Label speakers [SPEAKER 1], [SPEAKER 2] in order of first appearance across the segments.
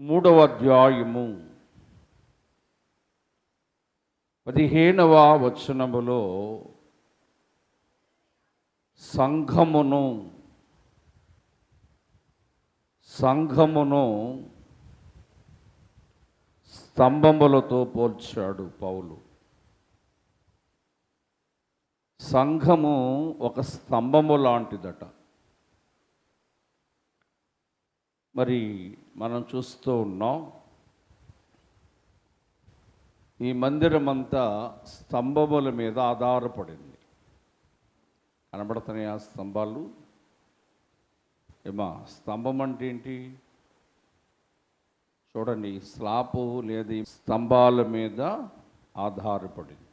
[SPEAKER 1] మూడవ అధ్యాయము 15వ వచనములో సంఘమును స్తంభములతో పోల్చాడు పౌలు. సంఘము ఒక స్తంభము లాంటిదట. మరి మనం చూస్తూ ఉన్నాం, ఈ మందిరం అంతా స్తంభముల మీద ఆధారపడింది. కనబడుతున్నాయి ఆ స్తంభాలు. ఏమా స్తంభం అంటే ఏంటి? చూడండి, స్లాపు లేదా స్తంభాల మీద ఆధారపడింది.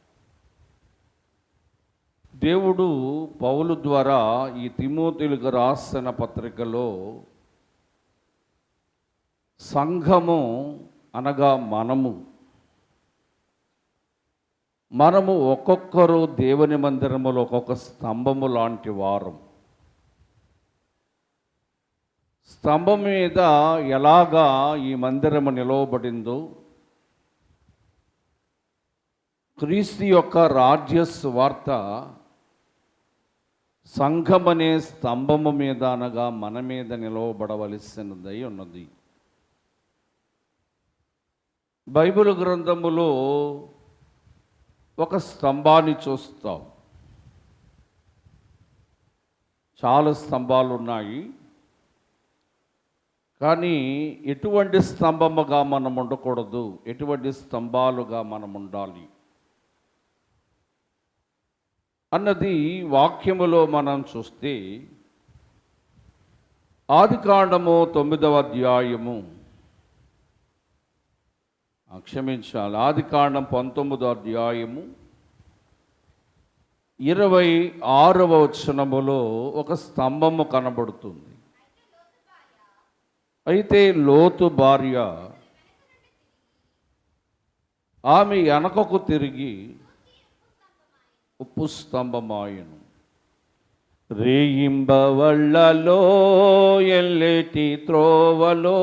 [SPEAKER 1] దేవుడు పౌలు ద్వారా ఈ తిమోతిలకు రాసిన పత్రికలో సంఘము అనగా మనము ఒక్కొక్కరు దేవుని మందిరములో ఒక్కొక్క స్తంభము లాంటి వారం. స్తంభం మీద ఎలాగా ఈ మందిరము నిలవబడిందో, క్రీస్తు యొక్క రాజ్య సువార్త సంఘమనే స్తంభము మీద అనగా మన మీద నిలవబడవలసినదై ఉన్నది. బైబిల్ గ్రంథములో ఒక స్తంభాన్ని చూస్తాం. చాలా స్తంభాలు ఉన్నాయి, కానీ ఎటువంటి స్తంభముగా మనం ఉండకూడదు, ఎటువంటి స్తంభాలుగా మనం ఉండాలి అన్నది వాక్యములో మనం చూస్తే, ఆదికాండము 9వ అధ్యాయము, క్షమించాలి, ఆదికాండం 19వ అధ్యాయము 26వ వచనములో ఒక స్తంభము కనబడుతుంది. అయితే లోతు భార్య ఆమె వెనకకు తిరిగి ఉప్పు స్తంభమాయను. రేయింబవళ్ళలో ఎల్లెటి త్రోవలో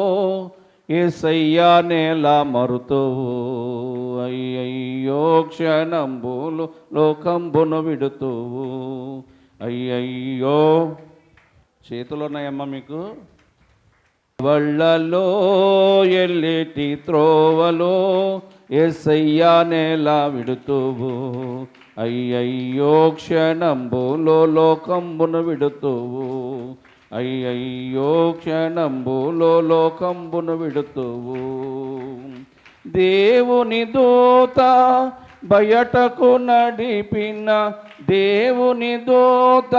[SPEAKER 1] యేసయ్యా నేల మరుతువు, అయ్యయ్యో క్షణంబులు లోకంబును విడుతువు. అయ్యయ్యో చేతులున్నాయమ్మా మీకు? వళ్ళలో ఎల్లెటి త్రోవలో యేసయ్యా నేల విడుతువు, అయ్యయ్యో క్షణంబులో లోకంబును విడుతువు. అయ్యయ్యో క్షణంబులో లోకంబును విడుతువు. దేవుని దూత బయటకు నడిపిన, దేవుని దూత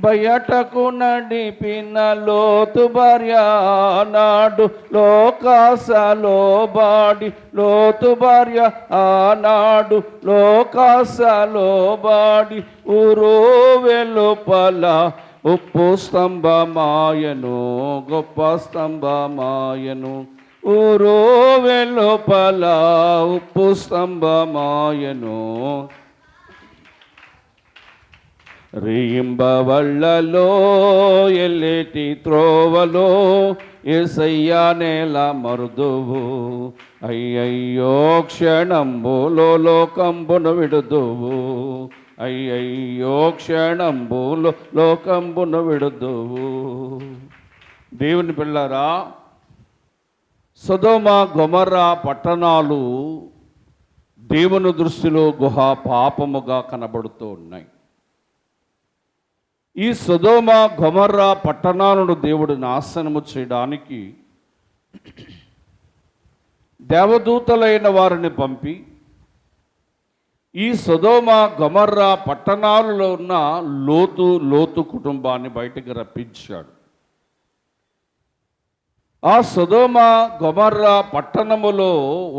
[SPEAKER 1] బయటకు నడిపిన లోతు భార్య ఆనాడు లోకాసలో బాడి, లోతు భార్య ఆనాడు లోకాసలో బాడి, ఊరు వెలుపల ఉప్పు స్తంభమాయను, గొప్ప స్తంభమాయను. ఊరు వెలుపల ఉప్పు స్తంభమాయను. రేయింబవళ్ళలో ఎల్లెటి త్రోవలో యేసయ్యా నేల మరుదువు, అయ్యయ్యో క్షణంబులో లోకంబును విడుదువు. అయ్యయ్యో క్షణంబులో లోకంబును విడుదువు. దేవుని పిల్లరా, సొదొమ గొమొర్రా పట్టణాలు దేవుని దృష్టిలో గుహా పాపముగా కనబడుతూ ఉన్నాయి. ఈ సొదొమ గొమొర్రా పట్టణాలను దేవుడు నాశనము చేయడానికి దేవదూతలైన వారిని పంపి ఈ సొదొమ గొమొర్రా పట్టణాలలో ఉన్న లోతు కుటుంబాన్ని బయటకు రప్పించాడు. ఆ సొదొమ గొమొర్రా పట్టణములో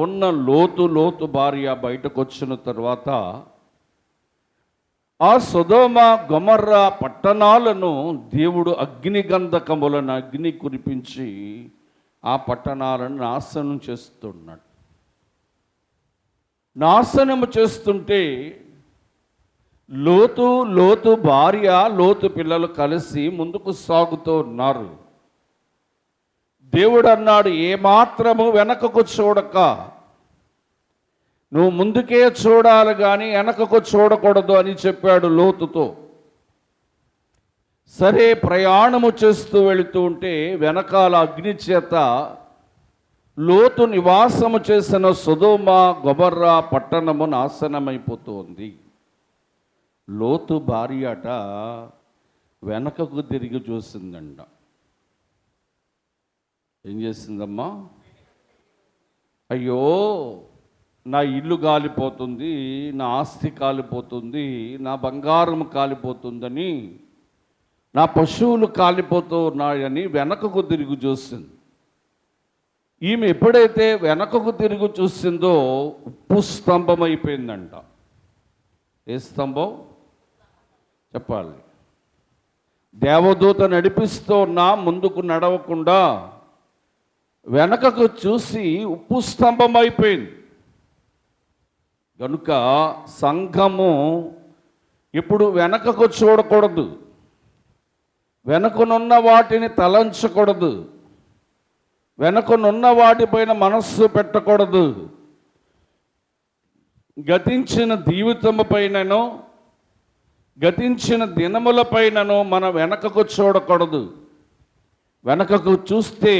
[SPEAKER 1] ఉన్న లోతు భార్య బయటకు వచ్చిన తర్వాత ఆ సొదొమ గొమొర్రా పట్టణాలను దేవుడు అగ్నిగంధకములను అగ్ని కురిపించి ఆ పట్టణాలను నాశనం చేస్తున్నాడు. నాశనము చేస్తుంటే లోతు భార్య, లోతు పిల్లలు కలిసి ముందుకు సాగుతూ ఉన్నారు. దేవుడు అన్నాడు, ఏమాత్రము వెనకకు చూడక, నువ్వు ముందుకే చూడాలి కానీ వెనకకు చూడకూడదు అని చెప్పాడు లోతుతో. సరే, ప్రయాణము చేస్తూ వెళుతూ ఉంటే వెనకాల అగ్ని చేత లోతు నివాసము చేసిన సొదొమ గొమొర్రా పట్టణము నాశనమైపోతూ ఉంది. లోతు భార్య అట వెనకకు తిరిగి చూసిందంట. ఏం చేసిందమ్మా? అయ్యో, నా ఇల్లు కాలిపోతుంది, నా ఆస్తి కాలిపోతుంది, నా బంగారం కాలిపోతుందని, నా పశువులు కాలిపోతున్నాయని వెనకకు తిరిగి చూసింది. ఈమె ఎప్పుడైతే వెనకకు తిరిగి చూసిందో ఉప్పు స్తంభం అయిపోయిందంట. ఏ స్తంభం చెప్పాలి? దేవదూత నడిపిస్తూ ఉన్నా ముందుకు నడవకుండా వెనకకు చూసి ఉప్పు స్తంభం అయిపోయింది. కనుక సంఘము ఇప్పుడు వెనకకు చూడకూడదు, వెనకనున్న వాటిని తలంచకూడదు, వెనకనున్న వాటిపైన మనస్సు పెట్టకూడదు. గతించిన జీవితము పైనను గతించిన దినములపైనను మనం వెనకకు చూడకూడదు. వెనకకు చూస్తే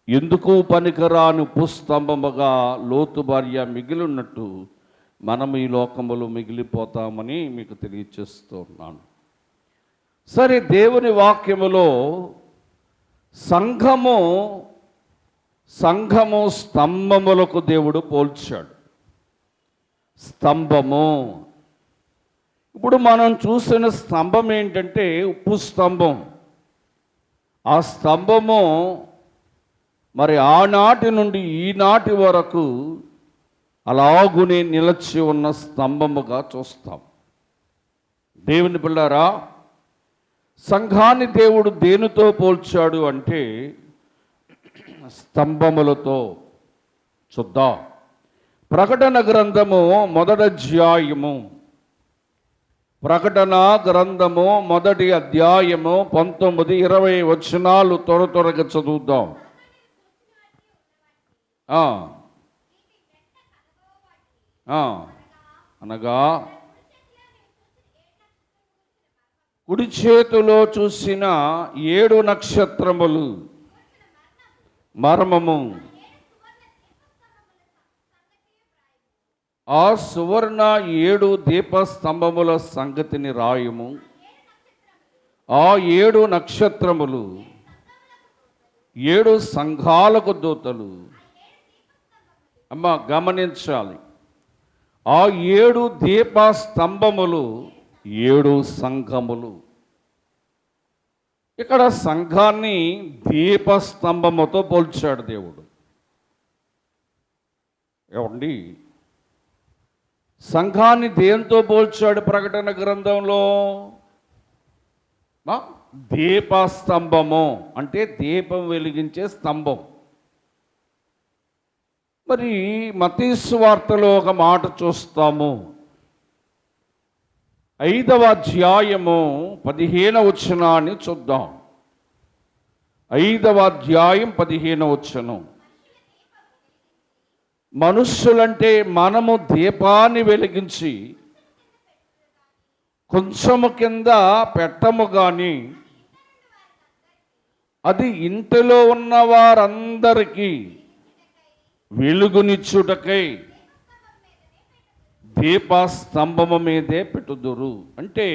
[SPEAKER 1] ఎందుకు పనికిరాని పుస్తంభముగా లోతు భార్య మిగిలినట్టు మనం ఈ లోకములో మిగిలిపోతామని మీకు తెలియచేస్తున్నాను. సరే, దేవుని వాక్యములో సంఘము స్తంభములకు దేవుడు పోల్చాడు. స్తంభము, ఇప్పుడు మనం చూసిన స్తంభం ఏంటంటే ఉప్పు స్తంభం. ఆ స్తంభము మరి ఆనాటి నుండి ఈనాటి వరకు అలాగునే నిలిచి ఉన్న స్తంభముగా చూస్తాం. దేవుని పిల్లారా, సంఘాన్ని దేవుడు దేనితో పోల్చాడు అంటే స్తంభములతో. చూద్దాం. ప్రకటన గ్రంథము 1వ అధ్యాయము, ప్రకటన గ్రంథము 1వ అధ్యాయము 19, 20 వచనాలు త్వరగా చదువుదాం. అనగా కుడి చేతిలో చూసిన 7 నక్షత్రములు మర్మము, ఆ సువర్ణ 7 దీపస్తంభముల సంగతిని రాయము. ఆ 7 నక్షత్రములు 7 సంఘాలకు దూతలు. అమ్మ గమనించాలి, ఆ 7 దీపస్తంభములు 7 సంఘములు. ఇక్కడ సంఘాన్ని దీపస్తంభముతో పోల్చాడు దేవుడు. ఏమండి, సంఘాన్ని దేంతో పోల్చాడు ప్రకటన గ్రంథంలో? దీపస్తంభము అంటే దీపం వెలిగించే స్తంభం. మరి మత్తయి సువార్తలో ఒక మాట చూస్తాము. 5వ అధ్యాయము 15వ వచనాన్ని చూద్దాం. 5వ అధ్యాయం 15వ వచనం. మనుష్యులంటే మనము దీపాన్ని వెలిగించి కొంచెము కింద పెట్టము కానీ అది ఇంటిలో ఉన్న వారందరికీ వెలుగునిచ్చుటకై దీపస్తంభము మీదే పెట్టుదురు. అంటే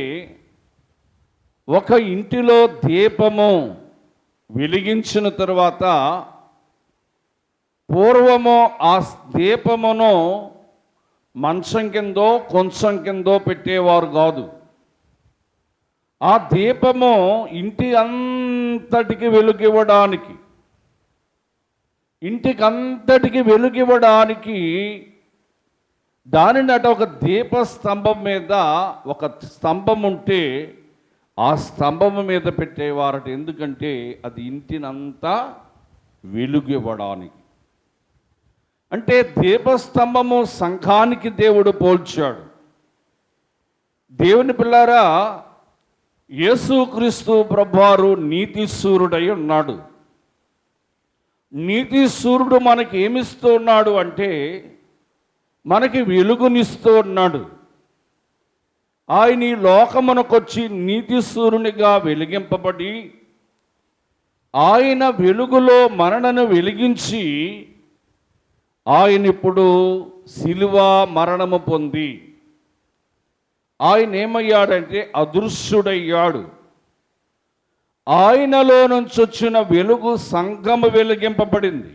[SPEAKER 1] ఒక ఇంటిలో దీపము వెలిగించిన తరువాత పూర్వము ఆ దీపమును మంచం కిందో కొంచెం కిందో పెట్టేవారు కాదు. ఆ దీపము ఇంటి అంతటికి వెలుగివ్వడానికి, ఇంటికంతటికి వెలుగివ్వడానికి దానిని ఒక దీపస్తంభం మీద ఒక స్తంభం ఉంటే ఆ స్తంభం మీద పెట్టేవారట. ఎందుకంటే అది ఇంటినంతా వెలుగివ్వడానికి. అంటే దీపస్తంభము సంఘానికి దేవుడు పోల్చాడు. దేవుని పిల్లారా, యేసుక్రీస్తు ప్రభువారు నీతి సూర్యుడై ఉన్నాడు. నీతి సూర్యుడు మనకి ఏమిస్తూ ఉన్నాడు అంటే మనకి వెలుగునిస్తూ ఉన్నాడు. ఆయన ఈ లోకమునకొచ్చి నీతి సూర్యునిగా వెలిగింపబడి ఆయన వెలుగులో మనలను వెలిగించి ఆయన ఇప్పుడు శిలువ మరణము పొంది ఆయన ఏమయ్యాడంటే అదృశ్యుడయ్యాడు. ఆయనలో నుంచి వచ్చిన వెలుగు సంఘము వెలిగింపబడింది.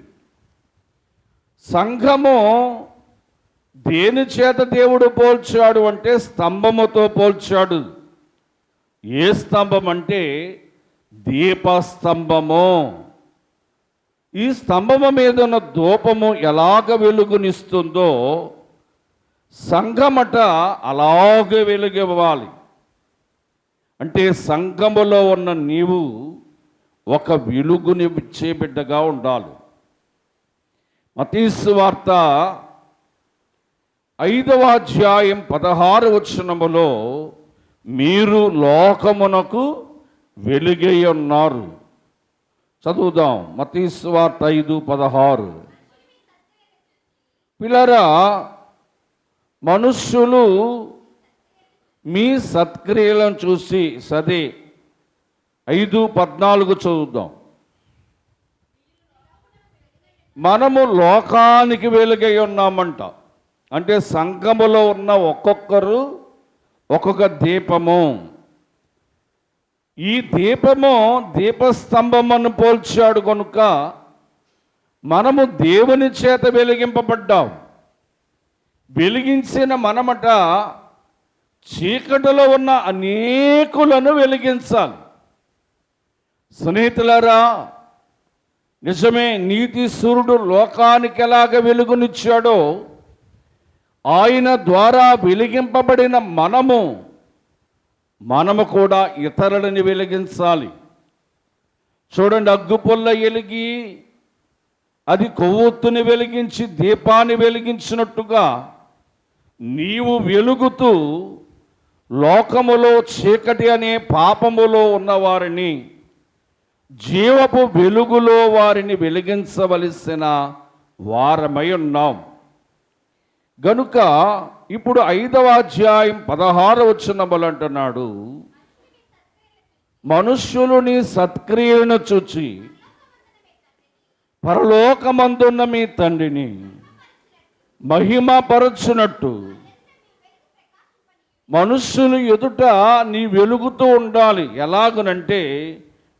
[SPEAKER 1] సంఘము దేని చేత దేవుడు పోల్చాడు అంటే స్తంభముతో పోల్చాడు. ఏ స్తంభం అంటే దీపస్తంభము. ఈ స్తంభము మీద ఉన్న ధూపము ఎలాగ వెలుగునిస్తుందో సంఘమట అలాగే వెలుగివ్వాలి. అంటే సంఘములో ఉన్న నీవు ఒక వెలుగుని ఇచ్చే బిడ్డగా ఉండాలి. మత్తయి సువార్త 5వ అధ్యాయం 16వ వచనములో మీరు లోకమునకు వెలుగై ఉన్నారు. చదువుదాం. మత్తయి సువార్త 5:16. పిల్లరా, మనుష్యులు మీ సత్క్రియలను చూసి 5:14 చదువుదాం. మనము లోకానికి వెలుగై ఉన్నామంట. అంటే సంఘములో ఉన్న ఒక్కొక్కరు ఒక్కొక్క దీపము. ఈ దీపము దీపస్తంభమును పోల్చాడు కనుక మనము దేవుని చేత వెలిగింపబడ్డాం. వెలిగించిన మనమట చీకటిలో ఉన్న అనేకులను వెలిగించాలి. స్నేహితులారా, నిజమే, నీతి సూర్యుడు లోకానికి ఎలాగ వెలుగునిచ్చాడో ఆయన ద్వారా వెలిగింపబడిన మనము కూడా ఇతరులని వెలిగించాలి. చూడండి, అగ్గిపుల్ల వెలిగి అది కొవ్వొత్తుని వెలిగించి దీపాన్ని వెలిగించినట్టుగా నీవు వెలుగుతూ లోకములో చీకటి అనే పాపములో ఉన్నవారిని జీవపు వెలుగులో వారిని వెలిగించవలసిన వారమై ఉన్నాం. గనుక ఇప్పుడు 5వ అధ్యాయం 16వ వచనములు అంటున్నాడు, మనుష్యులు నీ సత్క్రియలను చూచి పరలోకమందున్న మీ తండ్రిని మహిమపరచునట్టు మనుష్యులు ఎదుట నీ వెలుగుతూ ఉండాలి. ఎలాగునంటే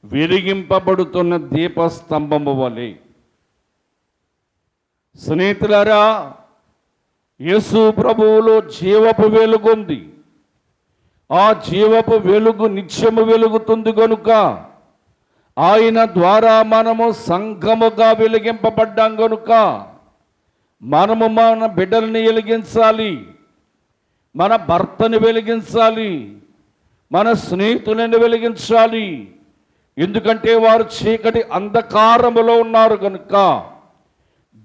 [SPEAKER 1] వెలిగింపబడుతున్న దీపస్తంభము వలె. స్నేహితులారా, యేసు ప్రభువులో జీవపు వెలుగుంది. ఆ జీవపు వెలుగు నిత్యము వెలుగుతుంది కనుక ఆయన ద్వారా మనము సంఘముగా వెలిగింపబడ్డాం కనుక మనము మన బిడ్డల్ని వెలిగించాలి, మన భర్తని వెలిగించాలి, మన స్నేహితులను వెలిగించాలి. ఎందుకంటే వారు చీకటి అంధకారములో ఉన్నారు కనుక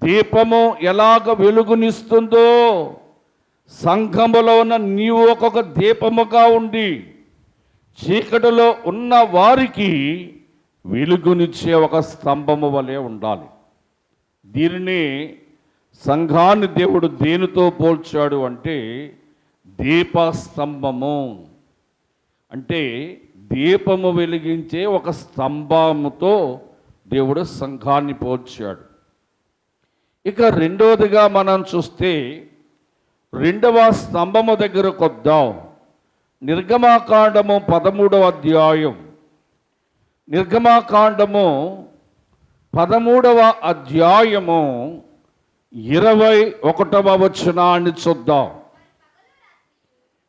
[SPEAKER 1] దీపము ఎలాగ వెలుగునిస్తుందో సంఘములో ఉన్న నీవు ఒక్కొక్క దీపముగా ఉండి చీకటిలో ఉన్న వారికి వెలుగునిచ్చే ఒక స్తంభము వలె ఉండాలి. దీనిని సంఘాన్ని దేవుడు దేనితో పోల్చాడు అంటే దీపస్తంభము. అంటే దీపము వెలిగించే ఒక స్తంభముతో దేవుడు సంఘాన్ని పోల్చాడు. ఇక రెండవదిగా మనం చూస్తే 2వ స్తంభము దగ్గరకు వద్దాం. నిర్గమాకాండము 13వ అధ్యాయం. నిర్గమాకాండము 13వ అధ్యాయము 21వ వచనాన్ని చూద్దాం.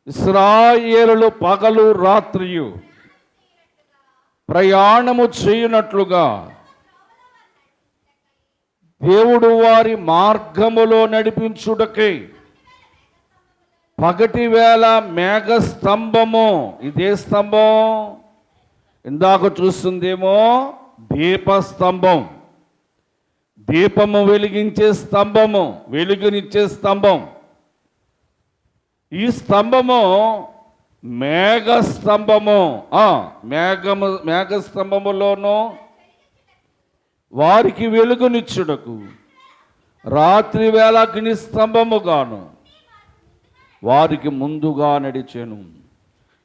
[SPEAKER 1] ఇశ్రాయేలులు పగలు రాత్రియు ప్రయాణము చేయనట్లుగా దేవుడు వారి మార్గములో నడిపించుటకై పగటి వేళ మేఘస్తంభము. ఇదే స్తంభం ఇందాక చూస్తుందేమో దీపస్తంభం. దీపము వెలిగించే స్తంభము, వెలుగునిచ్చే స్తంభం. ఈ స్తంభము మేఘస్తంభము. మేఘస్తంభములోనూ వారికి వెలుగునిచ్చుటకు రాత్రి వేళ అగ్ని స్తంభముగాను వారికి ముందుగా నడిచెను.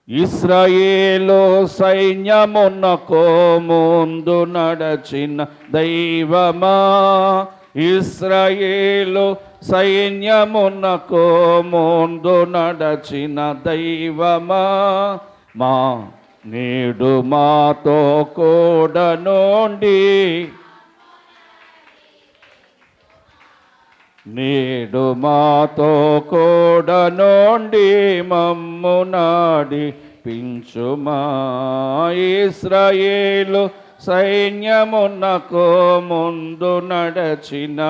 [SPEAKER 1] ఇశ్రాయేలు సైన్యమునకు ముందు నడచిన దైవమా, ఇశ్రాయేలు సైన్యమునకు ముందు నడచిన దైవమా, మా నేడు మాతో కూడా నుండి, నేడు మాతో కూడా నుండి మమ్ము నడిపించుమా. ఇశ్రాయేలు సైన్యమునకు ముందు నడచిన,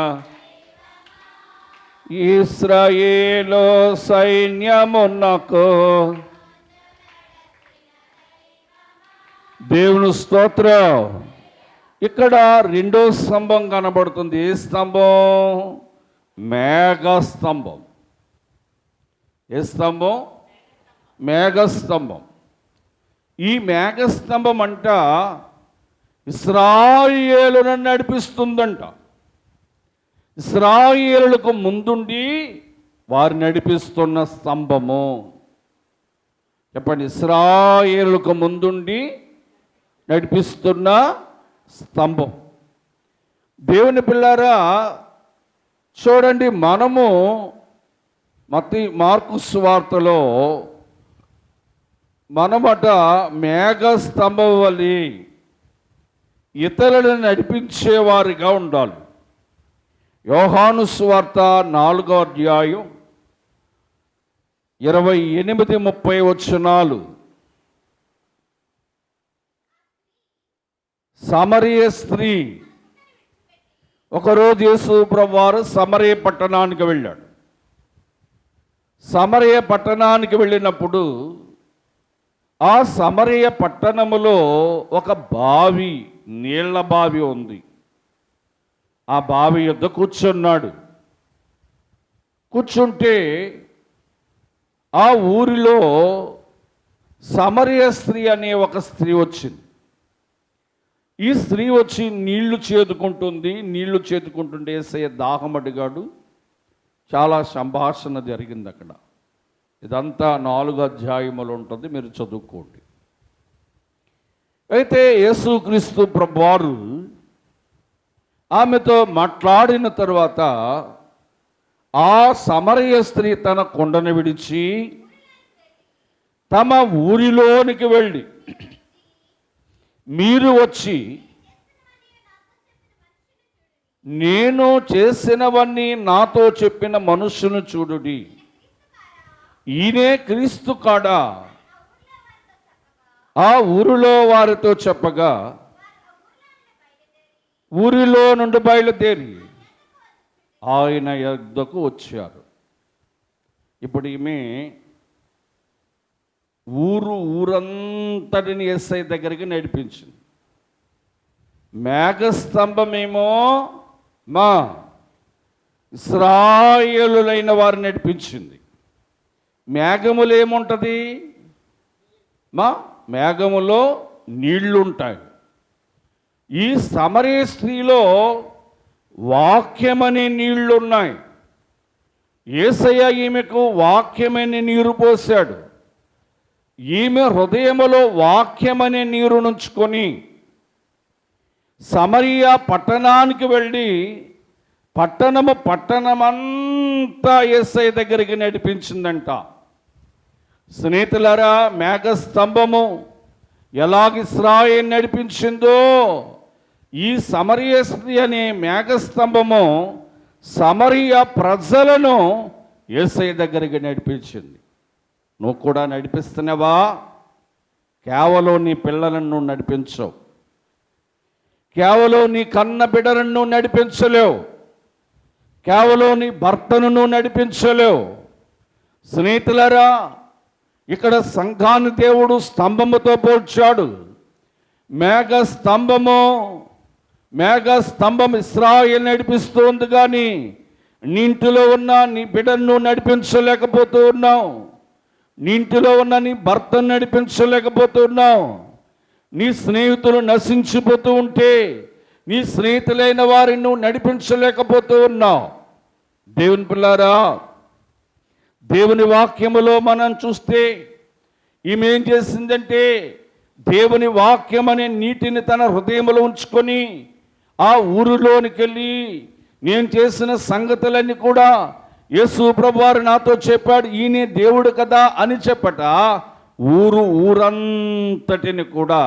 [SPEAKER 1] ఇశ్రాయేలు సైన్యమునకు, దేవుని స్తోత్రం. ఇక్కడ రెండో స్తంభం కనబడుతుంది. ఏ స్తంభం? మేఘస్తంభం. ఏ స్తంభం? మేఘస్తంభం. ఈ మేఘస్తంభం అంట ఇశ్రాయేలును నడిపిస్తుందంట. ఇశ్రాయేలులకు ముందుండి వారు నడిపిస్తున్న స్తంభము. చెప్పండి, ఇశ్రాయేలులకు ముందుండి నడిపిస్తున్న స్తంభం. దేవుని పిల్లారా, చూడండి, మనము మార్కు సువార్తలో మనమట మేఘస్తంభం వలె ఇతరులను నడిపించేవారిగా ఉండాలి. యోహాను సువార్త 4వ అధ్యాయం 28-30 వచనాలు. సమరయ స్త్రీ, ఒకరోజు యేసు ప్రభువారు సమరయ పట్టణానికి వెళ్ళాడు. సమరయ పట్టణానికి వెళ్ళినప్పుడు ఆ సమరయ పట్టణములో ఒక బావి, నీళ్ల బావి ఉంది. ఆ బావి యొద్ద కూర్చున్నాడు. కూర్చుంటే ఆ ఊరిలో సమరయ స్త్రీ అనే ఒక స్త్రీ వచ్చింది. ఈ స్త్రీ వచ్చి నీళ్లు చేదుకుంటుంది. నీళ్లు చేదుకుంటుంటే యేసయ్య దాహం అడిగాడు. చాలా సంభాషణ జరిగింది అక్కడ. ఇదంతా 4 అధ్యాయములు ఉంటుంది, మీరు చదువుకోండి. అయితే యేసుక్రీస్తు ప్రభువారు ఆమెతో మాట్లాడిన తర్వాత ఆ సమరయ స్త్రీ తన కొండను విడిచి తమ ఊరిలోనికి వెళ్ళి, మీరు వచ్చి నేను చేసినవన్నీ నాతో చెప్పిన మనుష్యును చూడుడి, ఈయనే క్రీస్తు కాడా? ఆ ఊరిలో వారితో చెప్పగా ఊరిలో నుండి బయలుదేరి ఆయన యొద్దకు వచ్చారు. ఇప్పుడు ఈమె ఊరంతటిని యేసయ్య దగ్గరికి నడిపించింది. మేఘస్తంభమేమో మా ఇశ్రాయేలులైన వారిని నడిపించింది. మేఘములు ఏముంటుంది? మా మేఘములో నీళ్లుంటాయి. ఈ సమరయ స్త్రీలో వాక్యమనే నీళ్లున్నాయి. యేసయ్య ఈమెకు వాక్యమనే నీరు పోశాడు. ఈమె హృదయములో వాక్యమనే నీరు నుంచుకొని సమరయ పట్టణానికి వెళ్ళి పట్టణమంతా యేసయ్య దగ్గరికి నడిపించిందంట. స్నేహితులారా, మేఘస్తంభము ఎలాగ ఇశ్రాయేలు నడిపించిందో ఈ సమరయ స్త్రీ అనే మేఘస్తంభము సమరయ ప్రజలను యేసయ్య దగ్గరికి నడిపించింది. నువ్వు కూడా నడిపిస్తున్నావా? కేవలం నీ పిల్లలను నువ్వు నడిపించవు, కేవలం నీ కన్న బిడ్డలను నువ్వు నడిపించలేవు, కేవలం నీ భర్తను నువ్వు నడిపించలేవు. స్నేహితులారా, ఇక్కడ సంఘాన్ని దేవుడు స్తంభముతో పోల్చాడు. మేఘస్తంభం ఇశ్రాయేలు నడిపిస్తుంది, కానీ నీ ఇంటిలో ఉన్న నీ బిడ్డను నడిపించలేకపోతూ ఉన్నావు. నీ ఇంటిలో ఉన్న నీ భర్తను నడిపించలేకపోతున్నావు. నీ స్నేహితులు నశించిపోతూ ఉంటే నీ స్నేహితులైన వారిని నువ్వు నడిపించలేకపోతూ ఉన్నావు. దేవుని పిల్లారా, దేవుని వాక్యములో మనం చూస్తే ఈమె ఏం చేసిందంటే దేవుని వాక్యం అనే నీటిని తన హృదయంలో ఉంచుకొని ఆ ఊరిలోనికి వెళ్ళి నేను చేసిన సంగతులన్నీ కూడా యేసు ప్రభువారు నాతో చెప్పాడు, ఈయనే దేవుడు కదా అని చెప్పట ఊరంతటిని కూడా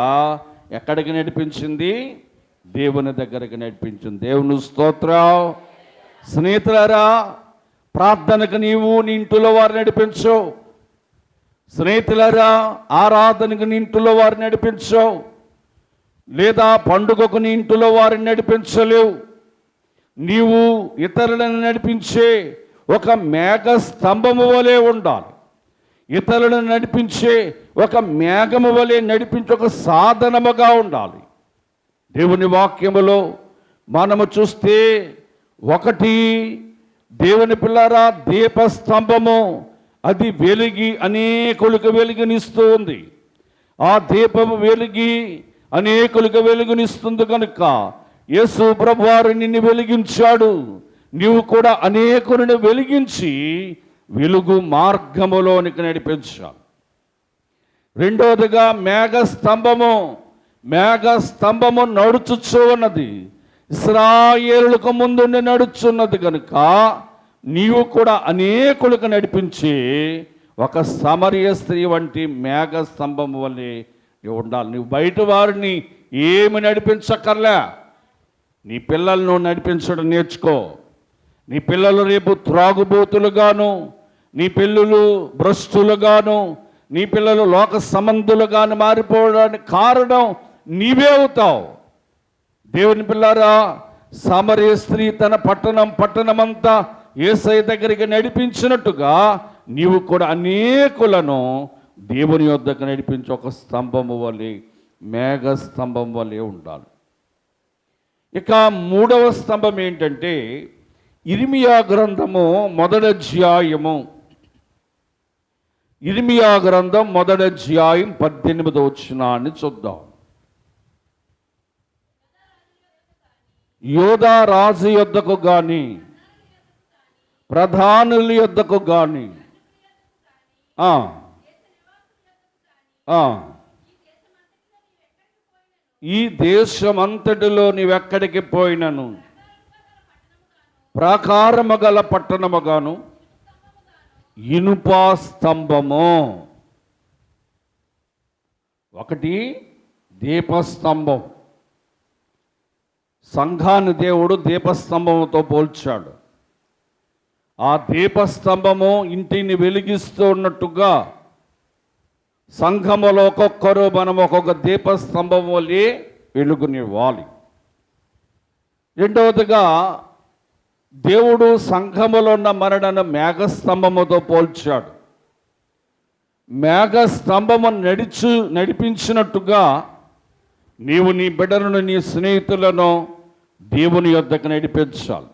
[SPEAKER 1] ఎక్కడికి నడిపించింది? దేవుని దగ్గరికి నడిపించింది. దేవుని స్తోత్రం. స్నేహితులారా, ప్రార్థనకు నీవు నీ ఇంటిలో వారిని నడిపించు. స్నేహితులారా, ఆరాధనకు నీ ఇంటిలో వారిని నడిపించు. లేదా పండుగకు నీ ఇంటిలో వారిని నడిపించలేవు. నీవు ఇతరులను నడిపించే ఒక మేఘ స్తంభము వలె ఉండాలి. ఇతరులను నడిపించే ఒక మేఘము వలె నడిపించే ఒక సాధనముగా ఉండాలి. దేవుని వాక్యములో మనము చూస్తే ఒకటి, దేవుని పిల్లరా, దీపస్తంభము అది వెలిగి అనేకులకు వెలుగునిస్తూ ఉంది. ఆ దీపము వెలిగి అనేకులకు వెలుగునిస్తుంది కనుక యేసు ప్రభువారు నిన్ను వెలిగించాడు. నీవు కూడా అనేకులను వెలిగించి వెలుగు మార్గములోనికి నడిపించాలి. రెండవదిగా మేఘస్తంభము నడుచుచూ ఉన్నది. ఇశ్రాయేలులకు ముందుండి నడుచున్నది కనుక నీవు కూడా అనేకులకు నడిపించి ఒక సమరయ స్త్రీ వంటి మేఘస్తంభము వల్లే ఉండాలి. నువ్వు బయట వారిని ఏమి నడిపించక్కర్లే. నీ పిల్లలను నడిపించడం నేర్చుకో. నీ పిల్లలు రేపు త్రాగుబోతులుగాను, నీ పిల్లలు భ్రష్టులుగాను, నీ పిల్లలు లోక సంబంధులుగాను మారిపోవడానికి కారణం నీవే అవుతావు. దేవుని పిల్లారా, సమరయ స్త్రీ తన పట్టణమంతా యేసయ్య దగ్గరికి నడిపించినట్టుగా నీవు కూడా అనేకులను దేవుని యొద్దకు నడిపించి ఒక స్తంభము వలె, మేఘ స్తంభం వలె ఉండాలి. ఇక మూడవ స్తంభం ఏంటంటే ఇర్మియా గ్రంథము 1వ అధ్యాయము. ఇర్మియా గ్రంథం 1వ అధ్యాయం 18వ వచనాన్ని చూద్దాం. యోధా రాజు యొద్దకు గాని, ప్రధానుల యొద్దకు గాని, ఈ దేశమంతటిలో నీవెక్కడికి పోయినను ప్రాకారము గల పట్టణముగాను ఇనుప స్తంభము. ఒకటి దీపస్తంభం. సంఘాన్ని దేవుడు దీపస్తంభంతో పోల్చాడు. ఆ దీపస్తంభము ఇంటిని వెలిగిస్తూ ఉన్నట్టుగా సంఘములో ఒక్కొక్కరు మనం ఒక్కొక్క దీపస్తంభం వల్లే వెలుగునివ్వాలి. రెండవదిగా దేవుడు సంఘములో ఉన్న మనలను మేఘస్తంభముతో పోల్చాడు. మేఘస్తంభము నడిపించినట్టుగా నీవు నీ బిడ్డలను, నీ స్నేహితులను దేవుని యొద్దకు నడిపించాలి.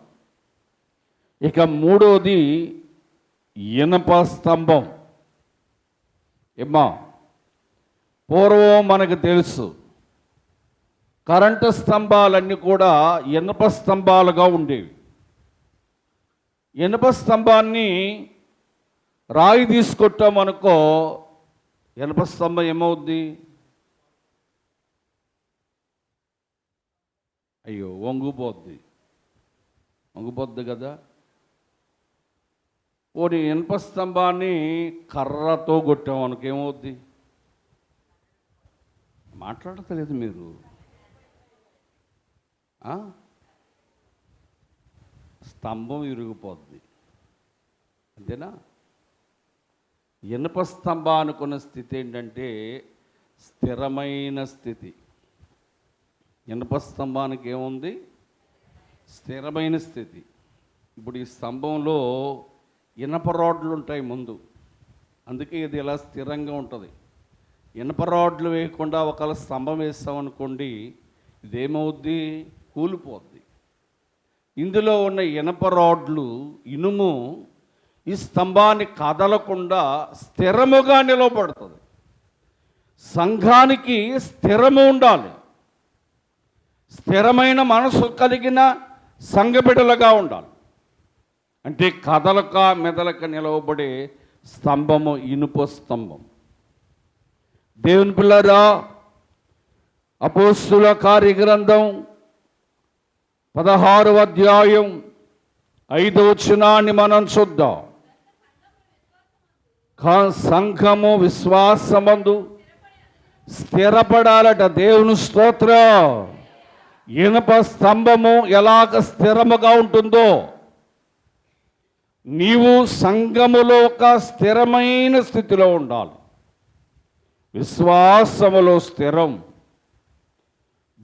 [SPEAKER 1] ఇక మూడోది ఇనప స్తంభం. పూర్వం మనకు తెలుసు కరెంటు స్తంభాలన్నీ కూడా ఇనప స్తంభాలుగా ఉండేవి. ఇనప స్తంభాన్ని రాయి తీసుకొట్టామనుకో, ఇనప స్తంభం ఏమవుద్ది? అయ్యో, వంగిపోద్ది కదా. పోనీ ఇనప స్తంభాన్ని కర్రతో కొట్టామనుకో ఏమవుద్ది? మాట్లాడతలేదు మీరు. స్తంభం ఇరిగిపోద్ది, అంతేనా? ఇనుప స్తంభానుకున్న స్థితి ఏంటంటే స్థిరమైన స్థితి. ఇనుప స్తంభానికి ఏముంది? స్థిరమైన స్థితి. ఇప్పుడు ఈ స్తంభంలో ఇనప రాడ్లు ఉంటాయి ముందు, అందుకే ఇది ఇలా స్థిరంగా ఉంటుంది. ఇనప రాడ్లు వేయకుండా ఒకవేళ స్తంభం వేస్తామనుకోండి, ఇదేమవుద్ది? కూలిపోద్ది. ఇందులో ఉన్న ఇనప రాడ్లు, ఇనుము ఈ స్తంభాన్ని కదలకుండా స్థిరముగా నిలబడుతుంది. సంఘానికి స్థిరము ఉండాలి. స్థిరమైన మనసు కలిగిన సంఘబిడ్డలుగా ఉండాలి. అంటే కదలక మెదలక నిలవబడే స్తంభము ఇనుప స్తంభం. దేవుని పిల్లరా, అపోస్తుల కార్యగ్రంథం 16వ అధ్యాయం 5వ వచనాన్ని మనం చూద్దాం. సంఘము విశ్వాసమందు స్థిరపడాలట. దేవుని స్తోత్రం. ఇనుప స్తంభము ఎలాగ స్థిరముగా ఉంటుందో, నీవు సంఘములో ఒక స్థిరమైన స్థితిలో ఉండాలి. విశ్వాసములో స్థిరం,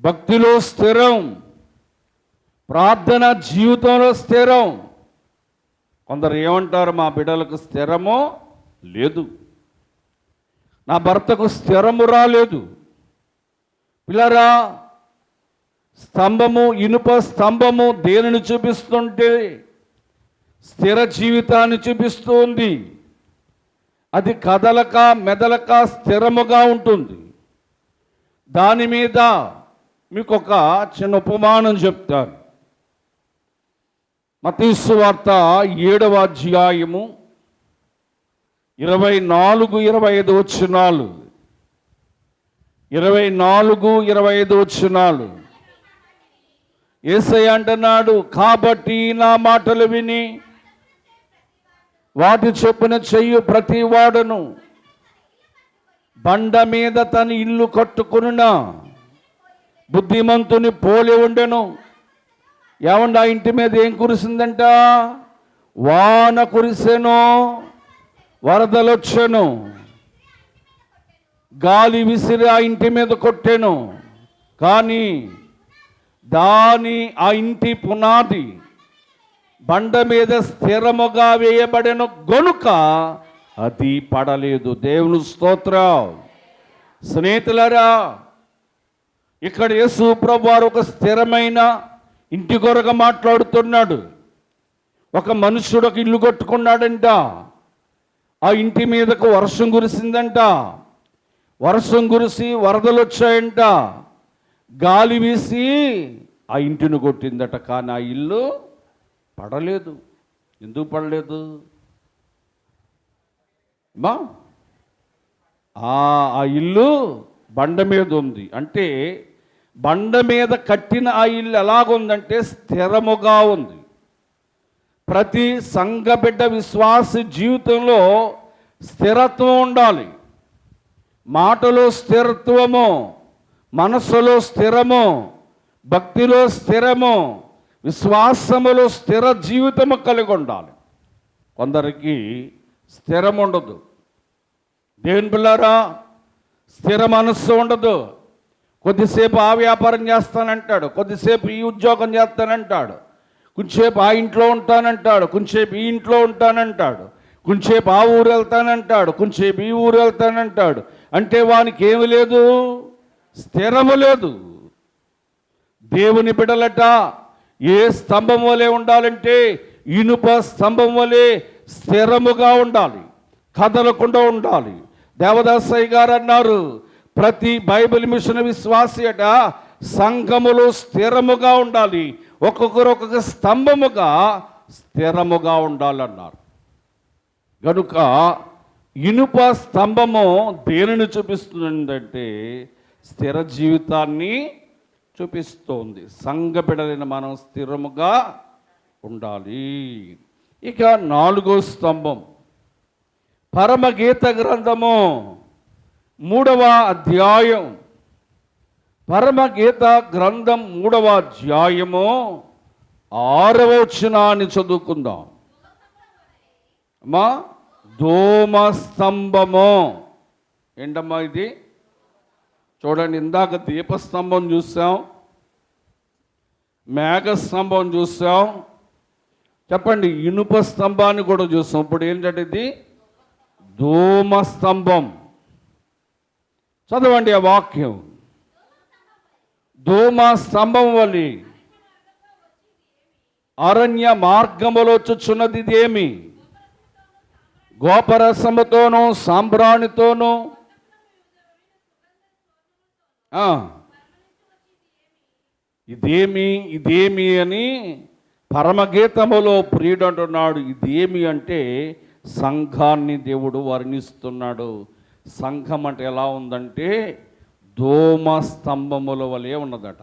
[SPEAKER 1] భక్తిలో స్థిరం, ప్రార్థన జీవితంలో స్థిరం. కొందరు ఏమంటారు, మా బిడ్డలకు స్థిరమో లేదు, నా భర్తకు స్థిరము రాలేదు. పిల్లరా, స్తంభము, ఇనుప స్తంభము దేనిని చూపిస్తుంటే స్థిర జీవితాన్ని చూపిస్తుంది. అది కదలక మెదలక స్థిరముగా ఉంటుంది. దాని మీద మీకు ఒక చిన్న ఉపమానం చెప్తాను. మత్తయి సువార్త 7వ అధ్యాయము 24-25 వచనాలు. 24-25 వచనాలు. యేసయ్య అంటున్నాడు, కాబట్టి నా మాటలు విని వాటి చొప్పున చెయ్యు ప్రతి వాడును బండ మీద తన ఇల్లు కట్టుకున్నా బుద్ధిమంతుని పోలి ఉండెను. ఏమండి, ఆ ఇంటి మీద ఏం కురిసిందంట? వాన కురిసెను, వరదలొచ్చెను, గాలి విసిరి ఆ ఇంటి మీద కొట్టెను. కానీ ఆ ఇంటి పునాది బండ మీద స్థిరముగా వేయబడెను గనుక అది పడలేదు. దేవుని స్తోత్రం. స్నేహితులారా, ఇక్కడ యేసు ప్రభువు వారు ఒక స్థిరమైన ఇంటి కొరకు మాట్లాడుతున్నాడు. ఒక మనుషుడు ఒక ఇల్లు కట్టుకున్నాడంట. ఆ ఇంటి మీదకు వర్షం కురిసిందంట. వర్షం కురిసి వరదలు వచ్చాయంట. గాలి వీసి ఆ ఇంటిని కొట్టిందట. కానీ ఆ ఇల్లు పడలేదు. ఎందుకు పడలేదు? ఆ ఇల్లు బండ మీద ఉంది. అంటే బండ మీద కట్టిన ఆ ఇల్లు ఎలాగుందంటే స్థిరముగా ఉంది. ప్రతి సంఘ బిడ్డ విశ్వాస జీవితంలో స్థిరత్వం ఉండాలి. మాటలో స్థిరత్వము, మనస్సులో స్థిరము, భక్తిలో స్థిరము, విశ్వాసములో స్థిర జీవితము కలిగి ఉండాలి. కొందరికి స్థిరం ఉండదు. దేవుని పిల్లారా, స్థిర మనస్సు ఉండదు. కొద్దిసేపు ఆ వ్యాపారం చేస్తానంటాడు, కొద్దిసేపు ఈ ఉద్యోగం చేస్తానంటాడు, కొంచెంసేపు ఆ ఇంట్లో ఉంటానంటాడు, కొంచెంసేపు ఈ ఇంట్లో ఉంటానంటాడు, కొంచెంసేపు ఆ ఊరు వెళ్తానంటాడు, కొంచెంసేపు ఈ ఊరు వెళ్తానంటాడు. అంటే వానికి ఏమి లేదు? స్థిరము లేదు. దేవుని బిడ్డలట ఏ స్తంభం వలె ఉండాలంటే ఇనుప స్తంభం వలె స్థిరముగా ఉండాలి, కదలకుండా ఉండాలి. దేవదాసయ్య గారు అన్నారు, ప్రతి బైబిల్ మిషన్ విశ్వాసి అట సంఘములో స్థిరముగా ఉండాలి, ఒక్కొక్కరు ఒక్కొక్క స్తంభముగా స్థిరముగా ఉండాలన్నారు. కనుక ఇనుప స్తంభము దేనిని చూపిస్తుందంటే స్థిర జీవితాన్ని చూపిస్తోంది. సంఘ బిడ్డలైన మనం స్థిరముగా ఉండాలి. ఇక 4వ స్తంభం, పరమగీత గ్రంథము 3వ అధ్యాయం, పరమగీత గ్రంథం 3వ అధ్యాయము 6వ వచనాన్ని చదువుకుందాం. అమ్మా, ధూమ స్తంభము ఏంటమ్మా ఇది? చూడండి, ఇందాక దీపస్తంభం చూసాం, మేఘస్తంభం చూసాం, చెప్పండి ఇనుప స్తంభాన్ని కూడా చూసాం. ఇప్పుడు ఏంటంటే ఇది ధూమ స్తంభం. చదవండి ఆ వాక్యం. ధూమ స్తంభం వలె అరణ్య మార్గములో వచ్చుచున్నది ఇదేమి? గోపరసముతోనూ సాంబ్రాణితోనూ ఇదేమి అని పరమగీతములో ప్రియుడు అంటున్నాడు. ఇదేమి అంటే సంఘాన్ని దేవుడు వర్ణిస్తున్నాడు. సంఘం అంటే ఎలా ఉందంటే ధూమ స్తంభముల వలె ఉన్నదట.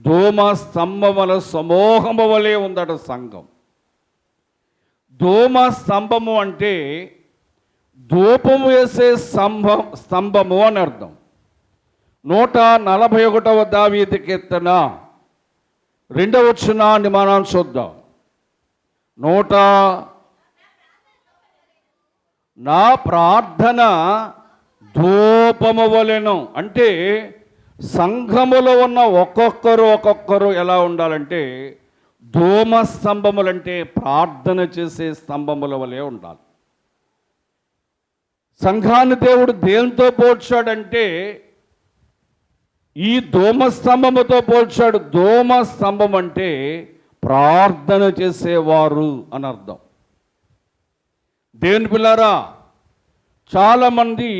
[SPEAKER 1] ధూమ స్తంభముల సమూహము వలె ఉందట సంఘం. ధూమ స్తంభము అంటే ధూపం వేసే స్తంభము అని అర్థం. 141వ దావీదు కీర్తన 2వ వచనాన్ని మనం చూద్దాం. నా ప్రార్థన ధూపము వలెను అంటే సంఘములో ఉన్న ఒక్కొక్కరు ఎలా ఉండాలంటే ధూమ స్తంభములంటే ప్రార్థన చేసే స్తంభముల వలె ఉండాలి. సంఘాన్ని దేవుడు దేనితో పోల్చాడంటే ఈ ధూమ స్తంభముతో పోల్చాడు. ధూమ స్తంభం అంటే ప్రార్థన చేసేవారు అని అర్థం. దేవుని పిల్లారా, చాలామంది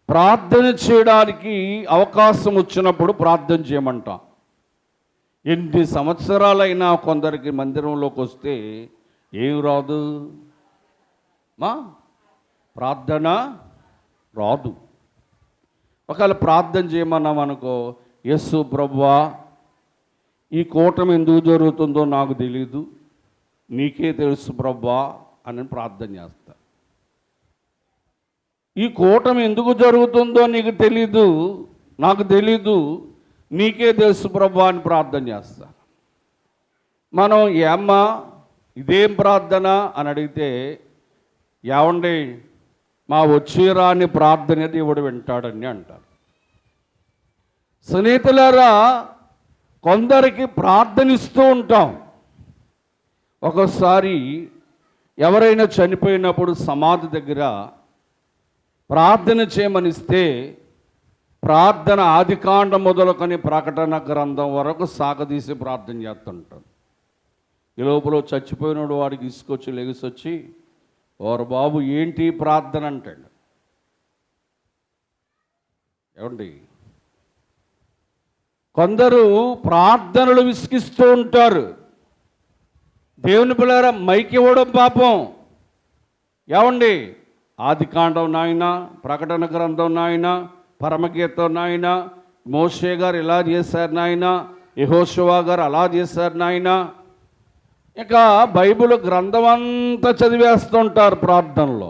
[SPEAKER 1] ప్రార్థన చేయడానికి అవకాశం వచ్చినప్పుడు ప్రార్థన చేయమంట. ఎన్ని సంవత్సరాలైనా కొందరికి మందిరంలోకి వస్తే ఏం రాదు, ప్రార్థన రాదు. ఒకవేళ ప్రార్థన చేయమన్నాం అనుకో, యేసు ప్రభువా ఈ కూటమి ఎందుకు జరుగుతుందో నాకు తెలీదు, నీకే తెలుసు ప్రభువా అని ప్రార్థన చేస్తా. ఈ కూటమి ఎందుకు జరుగుతుందో నీకు తెలీదు, నాకు తెలీదు, నీకే తెలుసు ప్రభువా అని ప్రార్థన చేస్తా. మనం ఏమ్మా ఇదేం ప్రార్థన అని అడిగితే, ఏమండి మా వచ్చేరాని ప్రార్థన దేవుడు వింటాడని అంటారు. స్నేహితులారా, కొందరికి ప్రార్థనిస్తూ ఉంటాం. ఒకసారి ఎవరైనా చనిపోయినప్పుడు సమాధి దగ్గర ప్రార్థన చేయమనిస్తే ప్రార్థన ఆదికాండం మొదలుకొని ప్రకటన గ్రంథం వరకు సాగదీసి ప్రార్థన చేస్తుంటాం. ఈ లోపల చచ్చిపోయినోడు వాడికి ఇసుకొచ్చి లెగిసొచ్చి, ఓరు బాబు ఏంటి ప్రార్థన అంటాడు. ఏమండి, కొందరు ప్రార్థనలు విసిగిస్తూ ఉంటారు. దేవుని పిల్లరా, మైకి ఇవ్వడం పాపం. ఏమండి, ఆదికాండం నాయన, ప్రకటన గ్రంథం నాయన, పరమగీతం నాయన, మోషే గారు ఇలా చేశారు నాయన, యెహోషువ గారు అలా చేశారు నాయన. ఇక బైబిల్ గ్రంథం అంతా చదివేస్తుంటారు ప్రార్థనలో.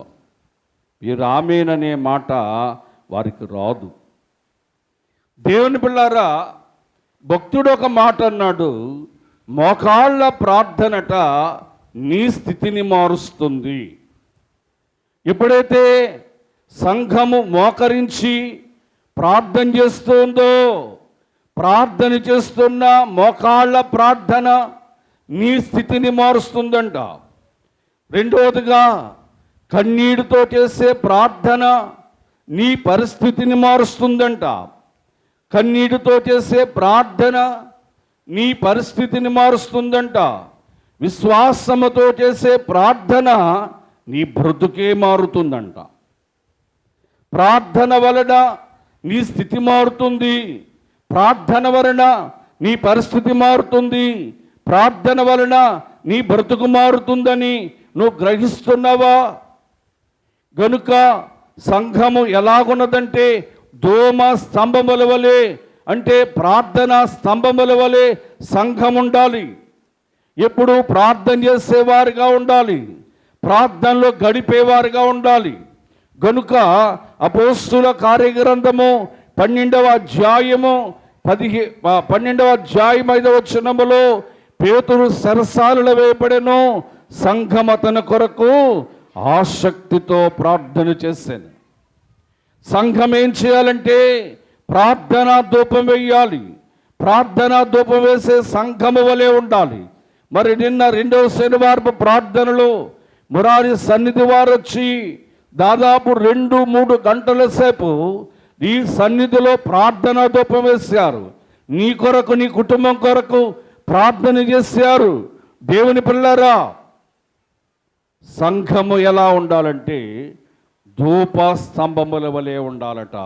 [SPEAKER 1] ఈ రామేన్ అనే మాట వారికి రాదు. దేవుని పిల్లారా, భక్తుడు ఒక మాట అన్నాడు, మోకాళ్ళ ప్రార్థనట నీ స్థితిని మారుస్తుంది. ఎప్పుడైతే సంఘము మోకరించి ప్రార్థన చేస్తుందో, ప్రార్థన చేస్తున్న మోకాళ్ళ ప్రార్థన నీ స్థితిని మారుస్తుందంట. రెండవదిగా కన్నీటితో చేసే ప్రార్థన నీ పరిస్థితిని మారుస్తుందంట. కన్నీటితో చేసే ప్రార్థన నీ పరిస్థితిని మారుస్తుందంట. విశ్వాసముతో చేసే ప్రార్థన నీ బ్రతుకే మారుతుందంట. ప్రార్థన వలన నీ స్థితి మారుతుంది, ప్రార్థన వలన నీ పరిస్థితి మారుతుంది, ప్రార్థన వలన నీ బ్రతుకు మారుతుందని నువ్వు గ్రహిస్తున్నావా? గనుక సంఘము ఎలాగున్నదంటే ధూమ స్తంభముల వలె, అంటే ప్రార్థన స్తంభముల వలె సంఘం ఉండాలి. ఎప్పుడు ప్రార్థన చేసేవారుగా ఉండాలి, ప్రార్థనలో గడిపేవారుగా ఉండాలి. గనుక అపోస్తుల కార్యగ్రంథము 12వ అధ్యాయము 5వ వచనములో పేతురు సరసాలలో వేయబడెను, సంఘం అతని కొరకు ఆసక్తితో ప్రార్థన చేశాను. సంఘం ఏం చేయాలంటే ప్రార్థనా ధూపం వేయాలి. ప్రార్థనా ధూపం వేసే సంఘము వలె ఉండాలి. మరి నిన్న 2వ శనివారపు ప్రార్థనలో మురారి సన్నిధి వారు వచ్చి దాదాపు 2-3 గంటల సేపు ఈ సన్నిధిలో ప్రార్థనా ధూపం వేశారు. నీ కొరకు, నీ కుటుంబం కొరకు ప్రార్థన చేశారు. దేవుని పిల్లరా, సంఘము ఎలా ఉండాలంటే ధూప స్తంభముల వలె ఉండాలట.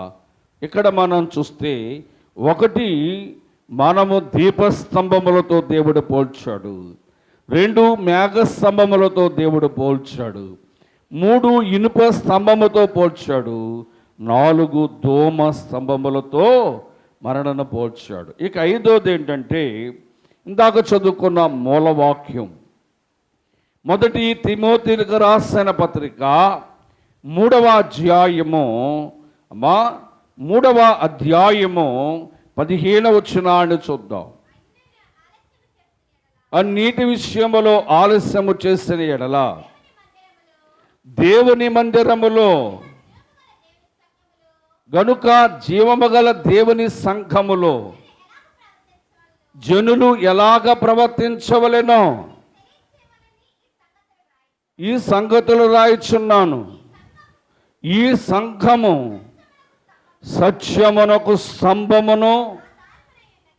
[SPEAKER 1] ఇక్కడ మనం చూస్తే 1 మనము దీపస్తంభములతో దేవుడు పోల్చాడు. 2 మేఘస్తంభములతో దేవుడు పోల్చాడు. 3 ఇనుప స్తంభముతో పోల్చాడు. 4 దోమ స్తంభములతో మరణను పోల్చాడు. ఇక 5వది ఏంటంటే ఇందాక చదువుకున్న మూలవాక్యం. 1 తిమోతికి రాసిన పత్రిక 3వ అధ్యాయము 3వ అధ్యాయము 15వ వచనాన్ని చూద్దాం. అన్నిటి విషయములో ఆలస్యము చేసిన ఎడల దేవుని మందిరములో గనుక జీవముగల దేవుని సంఘములో జనులు ఎలాగ ప్రవర్తించవలెనో ఈ సంగతులు రాయిచున్నాను. ఈ సంఘము సత్యమునకు స్తంభమును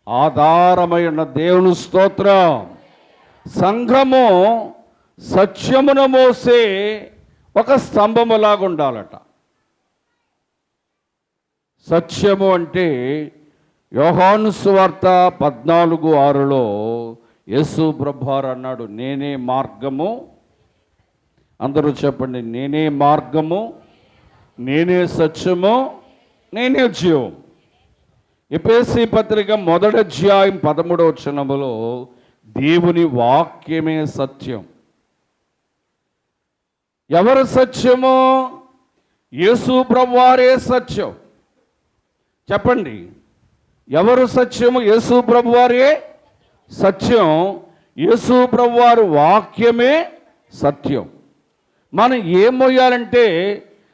[SPEAKER 1] ఆధారమైన దేవుని స్తోత్రం. సంఘము సత్యమును మోసే ఒక స్తంభములాగా ఉండాలట. సత్యము అంటే యోహాను సువార్త 14:6లో యేసు ప్రభువారు అన్నాడు, నేనే మార్గము. అందరూ చెప్పండి, నేనే మార్గము, నేనే సత్యము, నేనే జీవం. ఎఫెసీ పత్రిక 1వ అధ్యాయం 13వ వచనములో దేవుని వాక్యమే సత్యం. ఎవరు సత్యము? యేసు ప్రభువారే సత్యం. చెప్పండి, ఎవరు సత్యము? యేసు ప్రభువారే సత్యం. యేసు ప్రభువారు వాక్యమే సత్యం. మనం ఏం మొయ్యాలంటే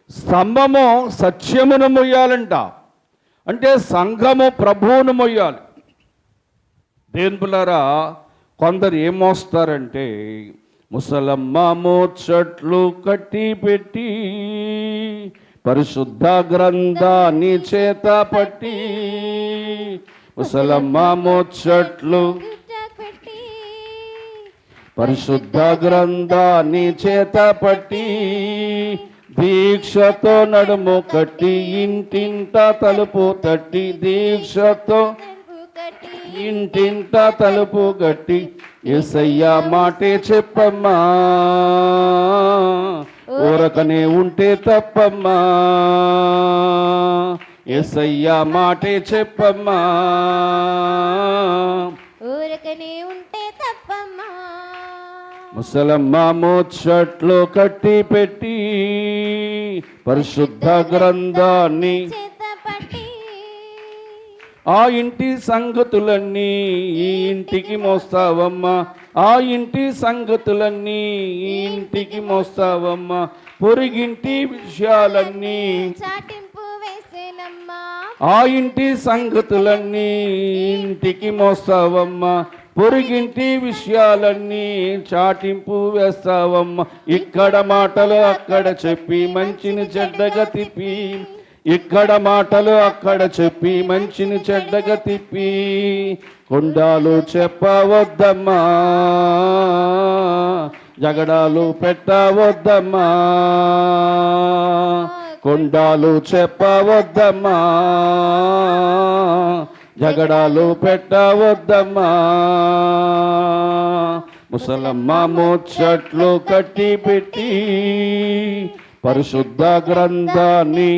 [SPEAKER 1] స్తంభము సత్యమును మొయ్యాలంట. అంటే సంఘము ప్రభువును మొయ్యాలి. దేవులారా, కొందరు ఏం మోస్తారంటే ముసలమ్మ మోచట్లు కట్టి పెట్టి పరిశుద్ధ గ్రంథాన్ని చేత పట్టి, ముసలమ్మ మోచట్లు పరిశుద్ధ గ్రంథాన్ని చేత పట్టి దీక్షతో నడుము కట్టి ఇంటింట తలుపు తట్టి, దీక్షతో ఇంటింట తలుపు కట్టి యేసయ్య మాటే చెప్పమ్మా, ఊరకనే ఉంటే తప్పమ్మా, యేసయ్య మాటే చెప్పమ్మా,
[SPEAKER 2] ఊరకనే ఉంటే తప్పమ్మా.
[SPEAKER 1] ముసలమ్మ మోచట్లు కట్టి పెట్టి పరిశుద్ధ గ్రంథాన్ని ఆ ఇంటి సంగతులన్నీ ఈ ఇంటికి మోస్తావమ్మా, ఆ ఇంటి సంగతులన్నీ ఈ ఇంటికి మోస్తావమ్మా, పొరిగింటి విషయాలన్నీ
[SPEAKER 2] చాటింపు వేసేనమ్మా,
[SPEAKER 1] ఆ ఇంటి సంగతులన్నీ ఇంటికి మోస్తావమ్మా, పొరిగింటి విషయాలన్నీ చాటింపు వేస్తావమ్మా. ఇక్కడ మాటలు అక్కడ చెప్పి మంచిని చెడ్డగా తిప్పి, ఇక్కడ మాటలు అక్కడ చెప్పి మంచిని చెడ్డగా తిప్పి, కొండాలు చెప్పవద్దమ్మా, జగడాలు పెట్టవద్దమ్మా, కొండాలు చెప్పవద్దమ్మా, జగడాలు పెట్టవద్దమ్మా. ముసలమ్మ మోచట్లు కట్టి పెట్టి పరిశుద్ధ గ్రంథాన్ని,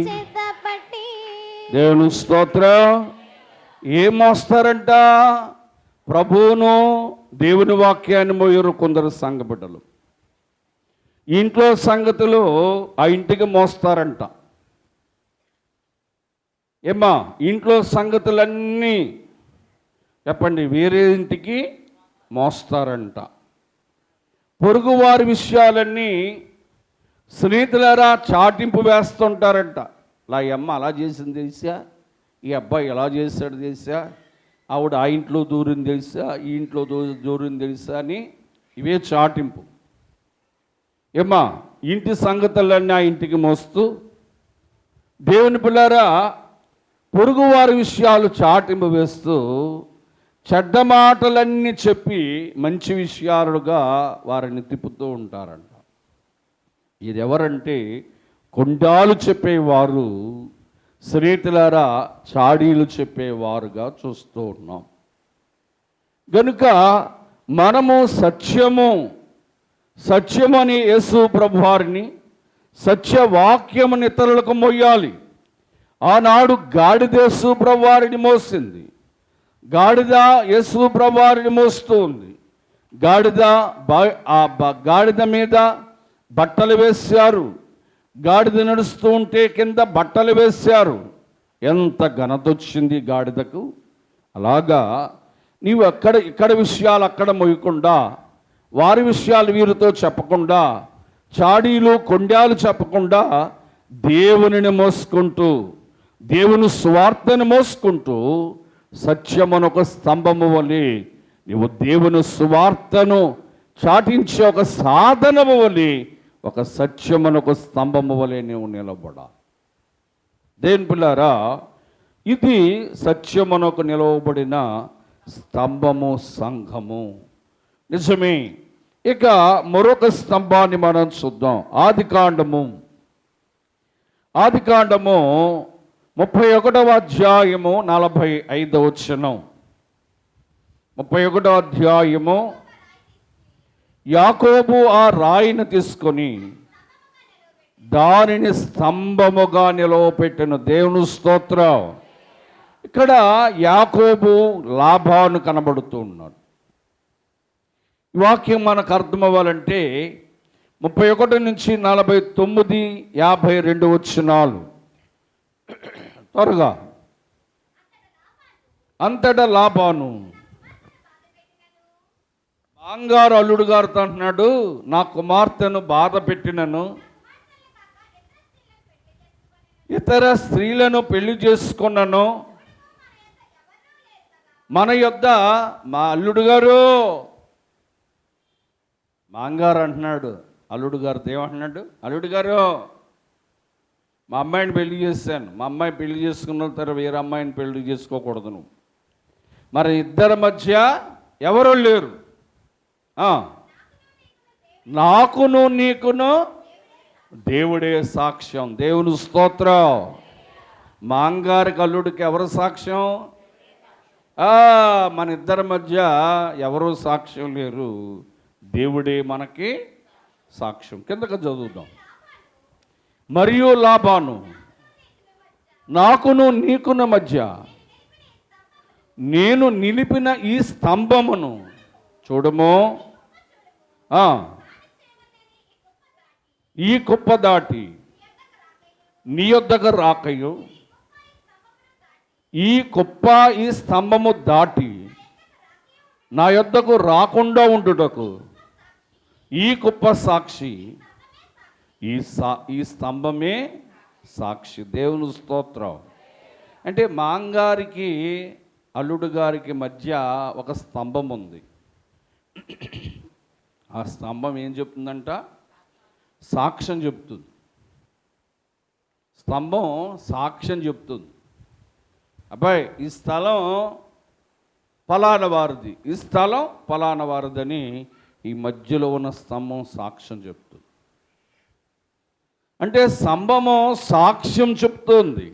[SPEAKER 1] దేవుని స్తోత్రం. ఏం మోస్తారంట? ప్రభువును దేవుని వాక్యాన్ని మోయరు కొందరు సంఘ బిడ్డలు. ఇంట్లో సంగతులు ఆ ఇంటికి మోస్తారంట. ఏమ్మా, ఇంట్లో సంగతులన్నీ చెప్పండి వేరే ఇంటికి మోస్తారంట. పొరుగువారి విషయాలన్నీ స్నేహితులారా చాటింపు వేస్తుంటారంట. ఈ అమ్మ అలా చేసింది తెలుసా, ఈ అబ్బాయి ఎలా చేశాడు తెలుసా, ఆవిడ ఆ ఇంట్లో దూరింది తెలుసా, ఈ ఇంట్లో దూరింది తెలుసా అని ఇవే చాటింపు. ఏమ్మా, ఇంటి సంగతులన్నీ ఆ ఇంటికి మోస్తూ, దేవుని పిల్లారా పొరుగువారి విషయాలు చాటింపు వేస్తూ చెడ్డ మాటలన్నీ చెప్పి మంచి విషయాలుగా వారిని తిప్పుతూ ఉంటారంట. ఇది ఎవరంటే కొండాలు చెప్పేవారు, స్నేహితులారా చాడీలు చెప్పేవారుగా చూస్తూ ఉన్నాం. గనుక మనము సత్యమని యేసు ప్రభువారిని సత్యవాక్యముని ఇతరులకు మోయాలి. ఆనాడు గాడిద యేసు ప్రభువారిని మోసింది, గాడిద యేసు ప్రభువారిని మోస్తూ ఉంది. గాడిద మీద బట్టలు వేశారు, గాడిద నడుస్తూ ఉంటే కింద బట్టలు వేశారు. ఎంత ఘనత వచ్చింది గాడిదకు. అలాగా నీవు ఇక్కడ విషయాలు అక్కడ మోయకుండా, వారి విషయాలు వీరితో చెప్పకుండా, చాడీలు కొండాలు చెప్పకుండా, దేవునిని మోసుకుంటూ, దేవుని సువార్తను మోసుకుంటూ, సత్యమనొక స్తంభము వలె నీవు దేవుని సువార్తను చాటించే ఒక సాధనము వలె, ఒక సత్యమనొక స్తంభము వలె నీవు నిలబడాలి. దేని పిల్లారా, ఇది సత్యమనొక నిలవబడిన స్తంభము, సంఘము. నిజమే. ఇక మరొక స్తంభాన్ని మనం చూద్దాం. ఆదికాండము 31వ అధ్యాయము 45వ వచనం. 31వ అధ్యాయము. యాకోబు ఆ రాయిని తీసుకొని దానిని స్తంభముగా నిలవపెట్టెను. దేవుని స్తోత్రం. ఇక్కడ యాకోబు లాభాను కనబడుతూ ఉన్నాడు. ఈ వాక్యం మనకు అర్థం అవ్వాలంటే 31 నుంచి 49, 52 వచనాలు త్వరగా. అంతటా లాబాను బంగారు అల్లుడు గారితో అంటున్నాడు, నా కుమార్తెను బాధ పెట్టినను, ఇతర స్త్రీలను పెళ్లి చేసుకున్నాను, మన యొద్ద మా అల్లుడు గారు, మాంగారు అంటున్నాడు. అల్లుడు గారితో ఏమంటున్నాడు? అల్లుడు గారు, మా అమ్మాయిని పెళ్లి చేశాను, మా అమ్మాయి పెళ్లి చేసుకున్న తర్వాత వేరే అమ్మాయిని పెళ్లి చేసుకోకూడదు నువ్వు. మరి ఇద్దరి మధ్య ఎవరు లేరు, నాకును నీకును దేవుడే సాక్ష్యం. దేవుని స్తోత్రం. మాంగారికి అల్లుడికి ఎవరు సాక్ష్యం? మన ఇద్దరి మధ్య ఎవరు సాక్ష్యం లేరు, దేవుడే మనకి సాక్ష్యం. కిందకి చదువుదాం. మరియు లాబాను, నాకును నీకును మధ్య నేను నిలిపిన ఈ స్తంభమును చూడము, ఈ కుప్ప దాటి నీ యొద్దకు రాకయు, ఈ కుప్ప ఈ స్తంభము దాటి నా యొద్దకు రాకుండా ఉండుటకు ఈ కుప్ప సాక్షి, ఈ స్తంభమే సాక్షి. దేవుని స్తోత్రం. అంటే మాంగారికి అల్లుడు గారికి మధ్య ఒక స్తంభం ఉంది. ఆ స్తంభం ఏం చెప్తుందంట? సాక్ష్యం చెప్తుంది. స్తంభం సాక్ష్యం చెప్తుంది. అబ్బాయి, ఈ స్థలం ఫలానా వారిది, ఈ స్థలం ఫలానా వారిదని ఈ మధ్యలో ఉన్న స్తంభం సాక్ష్యం చెప్తుంది. అంటే స్తంభము సాక్ష్యం చెప్తుంది.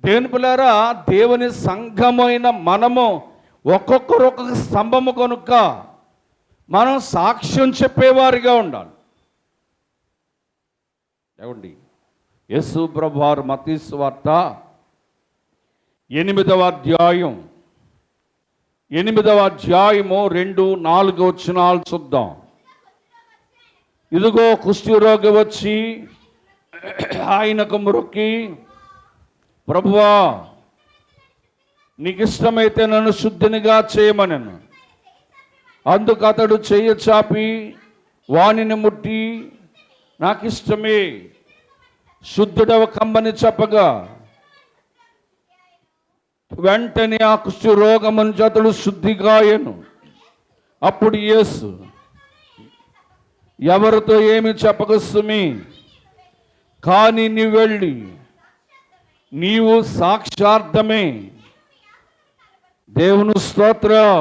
[SPEAKER 1] దేవుని పిల్లారా, దేవుని సంఘమైన మనము ఒక్కొక్కరు ఒక్కొక్క స్తంభము కనుక మనం సాక్ష్యం చెప్పేవారిగా ఉండాలి. ఏమండి, యేసు ప్రభువారు మత్తయి సువార్త 8వ అధ్యాయం 2-4 వచనాలు చూద్దాం. ఇదిగో కుష్ఠరోగి వచ్చి ఆయనకు మొక్కి, ప్రభువా నీకు ఇష్టమైతే నన్ను శుద్ధినిగా చేయమనెను. అందుకు అతడు చెయ్యి చాపి వానిని ముట్టి, నాకు ఇష్టమే, శుద్ధుడవ కమ్మని చెప్పగా వెంటనే ఆ కుష్ఠరోగము నుంచి అతడు శుద్ధిగాయను. అప్పుడు యేసు, ఎవరితో ఏమి చెప్పక సుమి, కానీ నీవు వెళ్ళి నీవు సాక్షార్థమే. దేవుని స్తోత్రం.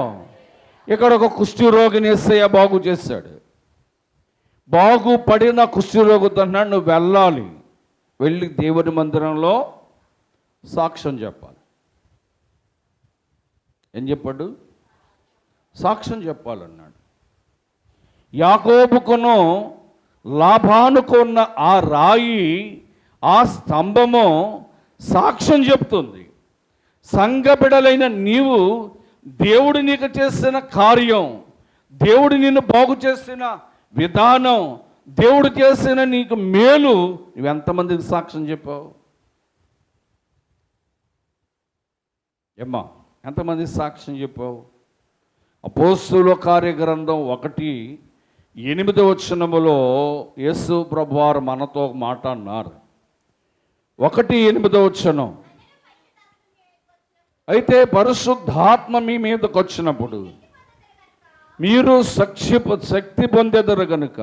[SPEAKER 1] ఇక్కడ ఒక కుష్ఠరోగిని యేసయ్య బాగు చేశాడు. బాగుపడిన కుష్ఠరోగితో అన్నాడు, నువ్వు వెళ్ళాలి, వెళ్ళి దేవుని మందిరంలో సాక్ష్యం చెప్పాలి. ఏం చెప్పాడు? సాక్ష్యం చెప్పాలన్నాడు. యాకోబుకును లాబానుకున్న ఆ రాయి, ఆ స్తంభము సాక్ష్యం చెప్తుంది. సంఘబిడలైన నీవు దేవుడు నీకు చేసిన కార్యం, దేవుడు నిన్ను బాగు చేసిన విధానం, దేవుడు చేసిన నీకు మేలు నువ్వెంతమందికి సాక్ష్యం చెప్పావు? ఏమ్మా, ఎంతమంది సాక్ష్యం చెప్పావు? అపోస్తుల కార్యగ్రంథం 1:8 యేసు ప్రభువారు మనతో ఒక మాట అన్నారు. 1:8 అయితే పరిశుద్ధాత్మ మీ మీదకి వచ్చినప్పుడు మీరు శక్తి పొందెదరు గనుక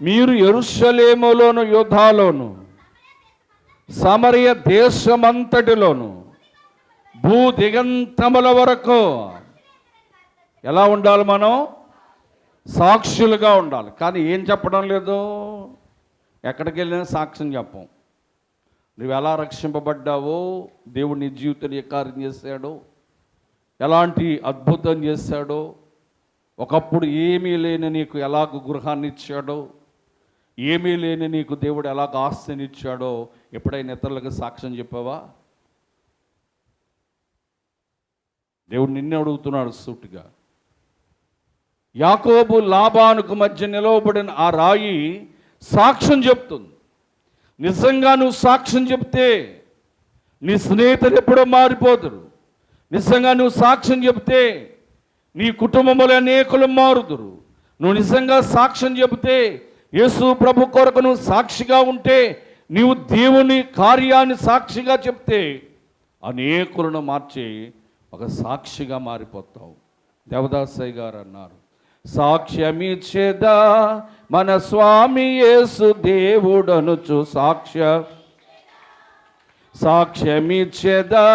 [SPEAKER 1] మీరు యెరూషలేములోను యూదాలోను సమరయ దేశమంతటిలోను భూ దిగంతముల వరకు ఎలా ఉండాలి? మనం సాక్షులుగా ఉండాలి. కానీ ఏం చెప్పడం లేదు, ఎక్కడికి వెళ్ళినా సాక్ష్యం చెప్పం. నువ్వు ఎలా రక్షింపబడ్డావో, దేవుడు నీ జీవితంలో ఏ కార్యం చేశాడో, ఎలాంటి అద్భుతం చేశాడో, ఒకప్పుడు ఏమీ లేని నీకు ఎలాగ గృహాన్ని ఇచ్చాడో, ఏమీ లేని నీకు దేవుడు ఎలాగ ఆస్తిని ఇచ్చాడో ఎప్పుడైనా ఇతరులకు సాక్ష్యం చెప్పావా? దేవుడు నిన్నే అడుగుతున్నాడు సూటిగా. యాకోబు లాబానుకు మధ్య నిలవబడిన ఆ రాయి సాక్ష్యం చెప్తుంది. నిజంగా నువ్వు సాక్ష్యం చెప్తే నీ స్నేహితులు ఎప్పుడో మారిపోతురు. నిజంగా నువ్వు సాక్ష్యం చెప్తే నీ కుటుంబంలో అనేకులు మారుదురు. నువ్వు నిజంగా సాక్ష్యం చెబితే, యేసు ప్రభు కొరకు నువ్వు సాక్షిగా ఉంటే, నీవు దేవుని కార్యాన్ని సాక్షిగా చెప్తే అనేకులను మార్చి ఒక సాక్షిగా మారిపోతావు. దేవదాసయ్య గారు అన్నారు, సాక్ష్యమిచ్చేదా మన స్వామి యేసు దేవుడనుచు సాక్ష్యమిచ్చేదా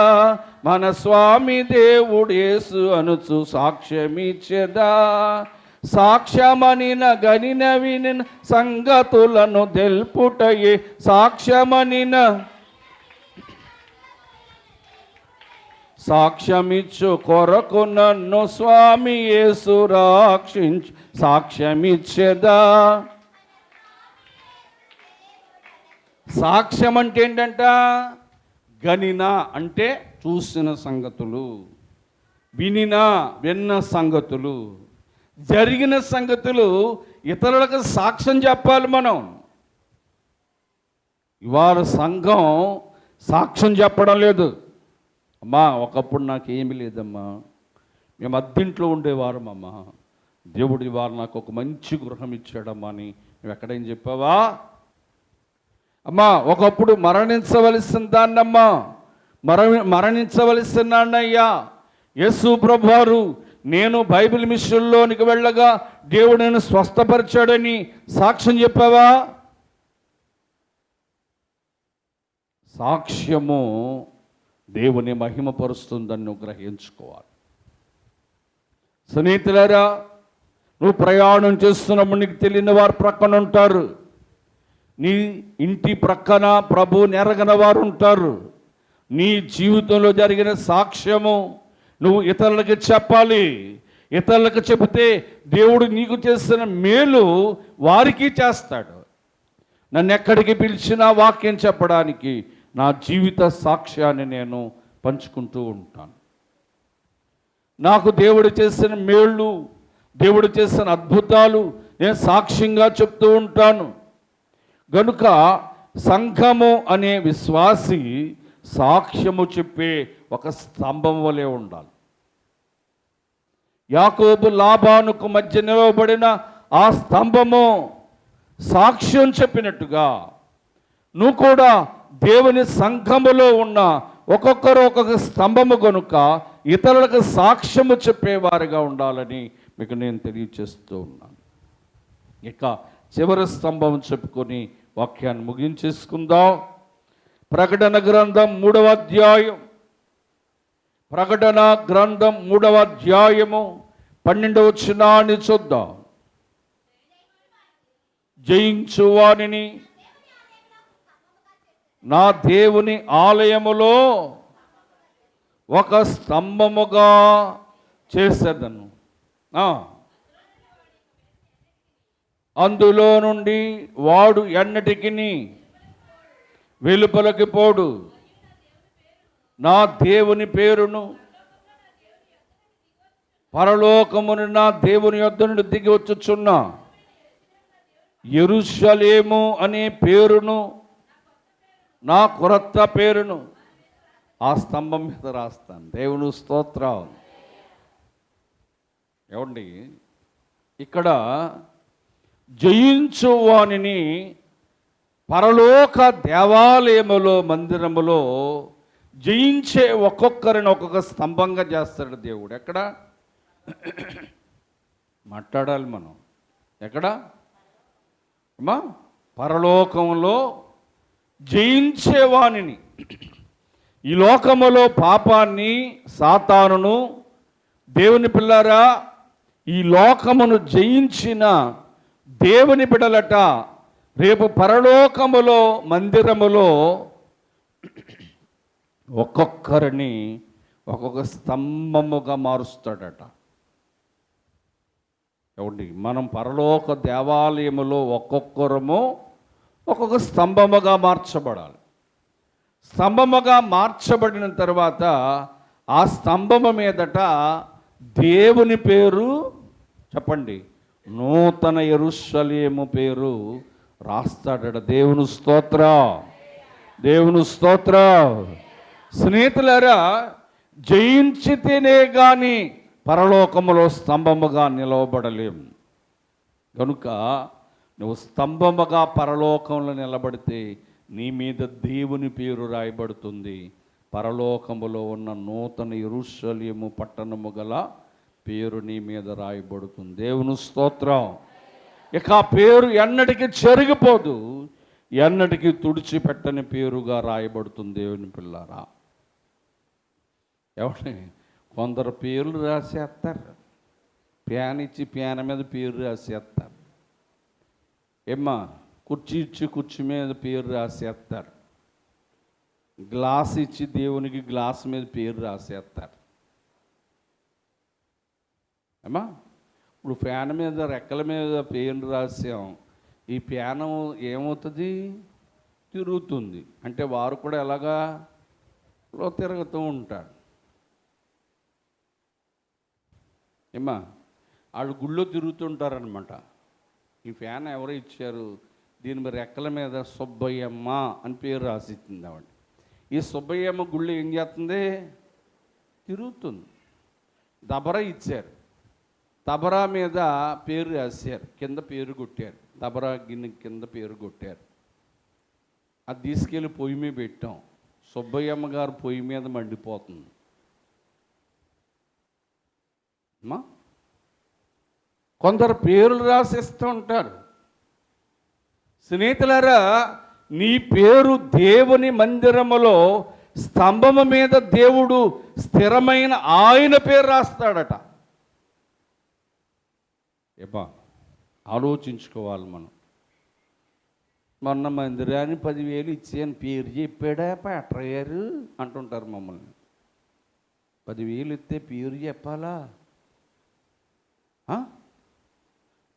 [SPEAKER 1] మన స్వామి దేవుడు యేసు అనుచు సాక్ష్యమిచ్చేదా సాక్ష్యమనిన గనిన వినిన సంగతులను తెలుపుటయే సాక్ష్యమిచ్చు కొరకు నన్ను స్వామి యేసు రక్షించు సాక్ష్యమిచ్చేదా. సాక్ష్యం అంటే ఏంటంట? గనిన అంటే చూసిన సంగతులు, విన్న సంగతులు, జరిగిన సంగతులు ఇతరులకు సాక్ష్యం చెప్పాలి. మనం ఇవాళ సంఘం సాక్ష్యం చెప్పడం లేదు. అమ్మా, ఒకప్పుడు నాకు ఏమీ లేదమ్మా, మేము అద్దింట్లో ఉండేవారమమ్మా, దేవుడు ఇవాళ నాకు ఒక మంచి గృహం ఇచ్చాడమ్మా అని నువ్వు ఎక్కడేం చెప్పావా? అమ్మా, ఒకప్పుడు మరణించవలసిన దాన్నమ్మా మరణించవలసినాన్నయ్యా యేసు ప్రభువారు నేను బైబిల్ మిషన్లోనికి వెళ్ళగా దేవుడు నేను స్వస్థపరిచాడని సాక్ష్యం చెప్పావా? సాక్ష్యము దేవుని మహిమపరుస్తుందని నువ్వు గ్రహించుకోవాలి. స్నేహితులారా, నువ్వు ప్రయాణం చేస్తున్నప్పుడు నీకు తెలియని వారు ప్రక్కన ఉంటారు. నీ ఇంటి ప్రక్కన ప్రభు నెరగని వారు ఉంటారు. నీ జీవితంలో జరిగిన సాక్ష్యము నువ్వు ఇతరులకు చెప్పాలి. ఇతరులకు చెబితే దేవుడు నీకు చేసిన మేలు వారికి చేస్తాడు. నన్ను ఎక్కడికి పిలిచినా వాక్యం చెప్పడానికి నా జీవిత సాక్ష్యాన్ని నేను పంచుకుంటూ ఉంటాను. నాకు దేవుడు చేసిన మేళ్ళు, దేవుడు చేసిన అద్భుతాలు నేను సాక్ష్యంగా చెప్తూ ఉంటాను. గనుక సంఘము అనే విశ్వాసి సాక్ష్యము చెప్పే ఒక స్తంభం వలె ఉండాలి. యాకోబు లాబానుకు మధ్య నిలవబడిన ఆ స్తంభము సాక్ష్యం చెప్పినట్టుగా నువ్వు కూడా దేవుని సంఘములో ఉన్న ఒక్కొక్కరు ఒక్కొక్క స్తంభము కనుక ఇతరులకు సాక్ష్యము చెప్పేవారుగా ఉండాలని మీకు నేను తెలియచేస్తూ ఉన్నాను. ఇక చివరి స్తంభం చెప్పుకొని వాక్యాన్ని ముగించేసుకుందాం. ప్రకటన గ్రంథం 3వ అధ్యాయం, ప్రకటన గ్రంథం 3వ అధ్యాయము 12వ వచనాన్ని చూద్దాం. జయించు వానిని నా దేవుని ఆలయములో ఒక స్తంభముగా చేసేదను. అందులో నుండి వాడు ఎన్నటికి వెలుపలకి పోడు. నా దేవుని పేరును పరలోకమును నా దేవుని యొద్ద నుండి దిగి వచ్చుచున్న యెరూషలేము అనే పేరును, నా కొరత పేరును ఆ స్తంభం మీద రాస్తాను. దేవుని స్తోత్రం. ఏమండి, ఇక్కడ జయించు వానిని పరలోక దేవాలయములో, మందిరములో జయించే ఒక్కొక్కరిని ఒక్కొక్క స్తంభంగా చేస్తాడు దేవుడు. ఎక్కడ మాట్లాడాలి మనం? ఎక్కడ అమ్మా? పరలోకంలో జయించేవానిని. ఈ లోకములో పాపాన్ని, సాతానును, దేవుని పిల్లారా, ఈ లోకమును జయించిన దేవుని బిడలట రేపు పరలోకములో, మందిరములో ఒక్కొక్కరిని ఒక్కొక్క స్తంభముగా మారుస్తాడట. ఏమండి, మనం పరలోక దేవాలయములో ఒక్కొక్కరము ఒక్కొక్క స్తంభముగా మార్చబడాలి. స్తంభముగా మార్చబడిన తర్వాత ఆ స్తంభము మీదట దేవుని పేరు, చెప్పండి, నూతన యెరూషలేము పేరు రాస్తాడట. దేవుని స్తోత్రం, దేవుని స్తోత్రం. స్నేహితులారా, జయించితేనే కానీ పరలోకములో స్తంభముగా నిలవబడలేం. కనుక నువ్వు స్తంభముగా పరలోకంలో నిలబడితే నీ మీద దేవుని పేరు రాయబడుతుంది. పరలోకములో ఉన్న నూతన యెరూషలేము పట్టణము గల పేరు నీ మీద రాయబడుతుంది. దేవుని స్తోత్రం. ఇక ఆ పేరు ఎన్నటికీ చెరిగిపోదు, ఎన్నటికీ తుడిచిపెట్టని పేరుగా రాయబడుతుంది. దేవుని పిల్లారా, ఎవరి కొందరు పేర్లు రాసేస్తారు, ప్యాన్ ఇచ్చి ప్యాన్ మీద పేరు రాసేస్తారు. ఏమ్మా, కుర్చీ ఇచ్చి కుర్చీ మీద పేరు రాసేస్తారు. గ్లాస్ ఇచ్చి దేవునికి గ్లాస్ మీద పేరు రాసేస్తారు. అమ్మా, ఇప్పుడు ఫ్యాన్ మీద, రెక్కల మీద పేరు రాసాం. ఈ ఫ్యాను ఏమవుతుంది? తిరుగుతుంది. అంటే వారు కూడా ఎలాగా తిరుగుతూ ఉంటాడు. ఏమ్మా, వాళ్ళు గుళ్ళో తిరుగుతుంటారనమాట. ఈ ఫ్యాన్ ఎవరో ఇచ్చారు, దీని మీద రెక్కల మీద సుబ్బయ్యమ్మ అని పేరు రాసిచ్చింది ఆవిడ. ఈ సుబ్బయ్యమ్మ గుళ్ళు ఏం చేస్తుంది? తిరుగుతుంది. దబరా ఇచ్చారు, దబరా మీద పేరు రాశారు, కింద పేరు కొట్టారు, దబరా గిన్నె కింద పేరు కొట్టారు. అది తీసుకెళ్ళి పొయ్యి మీద పెట్టాం. సుబ్బయ్యమ్మ గారు పొయ్యి మీద మండిపోతుంది. అమ్మా, కొందరు పేర్లు రాసిస్తూ ఉంటారు. స్నేహితులారా, నీ పేరు దేవుని మందిరములో స్తంభము మీద దేవుడు స్థిరమైన ఆయన పేరు రాస్తాడట. ఏమా, ఆలోచించుకోవాలి మనం. మొన్న మందిరాన్ని 10,000 ఇచ్చాను, పేరు చెప్పాడా పాటర్ గారు అంటుంటారు మమ్మల్ని. 10,000 ఇస్తే పేరు చెప్పాలా?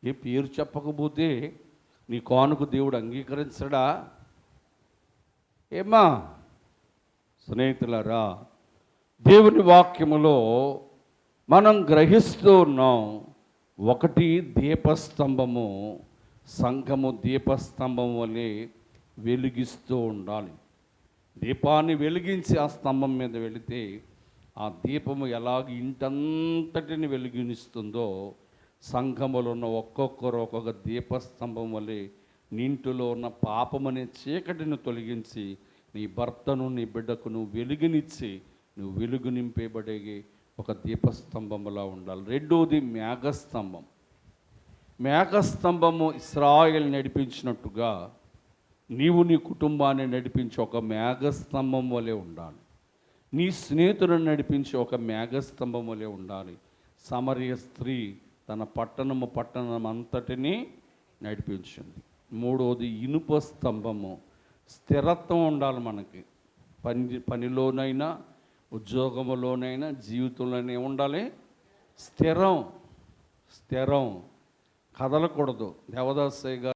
[SPEAKER 1] ఏ పేరు చెప్పకపోతే నీ కానుక దేవుడు అంగీకరించడా? ఏమ్మా స్నేహితులారా, దేవుని వాక్యములో మనం గ్రహిస్తూ ఉన్నాం. ఒకటి, దీపస్తంభము, సంఘము దీపస్తంభం వలె వెలిగిస్తూ ఉండాలి. దీపాన్ని వెలిగించి ఆ స్తంభం మీద వెళితే ఆ దీపము ఎలాగ ఇంటంతటిని వెలిగిస్తుందో, సంఘములో ఉన్న ఒక్కొక్కరు ఒక్కొక్క దీపస్తంభం వలె నీంటిలో ఉన్న పాపమనే చీకటిని తొలగించి నీ భర్తను, నీ బిడ్డకు నువ్వు వెలుగునిచ్చి నువ్వు వెలుగు నింపేబడే ఒక దీపస్తంభములా ఉండాలి. రెండోది మేఘస్తంభం. మేఘస్తంభము ఇశ్రాయేలు నడిపించినట్టుగా నీవు నీ కుటుంబాన్ని నడిపించి ఒక మేఘస్తంభం వలె ఉండాలి. నీ స్నేహితులను నడిపించి ఒక మేఘస్తంభం వలె ఉండాలి. సమరయ స్త్రీ తన పట్టణం అంతటినీ నడిపించింది. మూడవది ఇనుప స్తంభము. స్థిరత్వం ఉండాలి మనకి. పనిలోనైనా, ఉద్యోగంలోనైనా, జీవితంలోనే ఉండాలి స్థిరం స్థిరం కదలకూడదు. దేవదాసయ్య గారు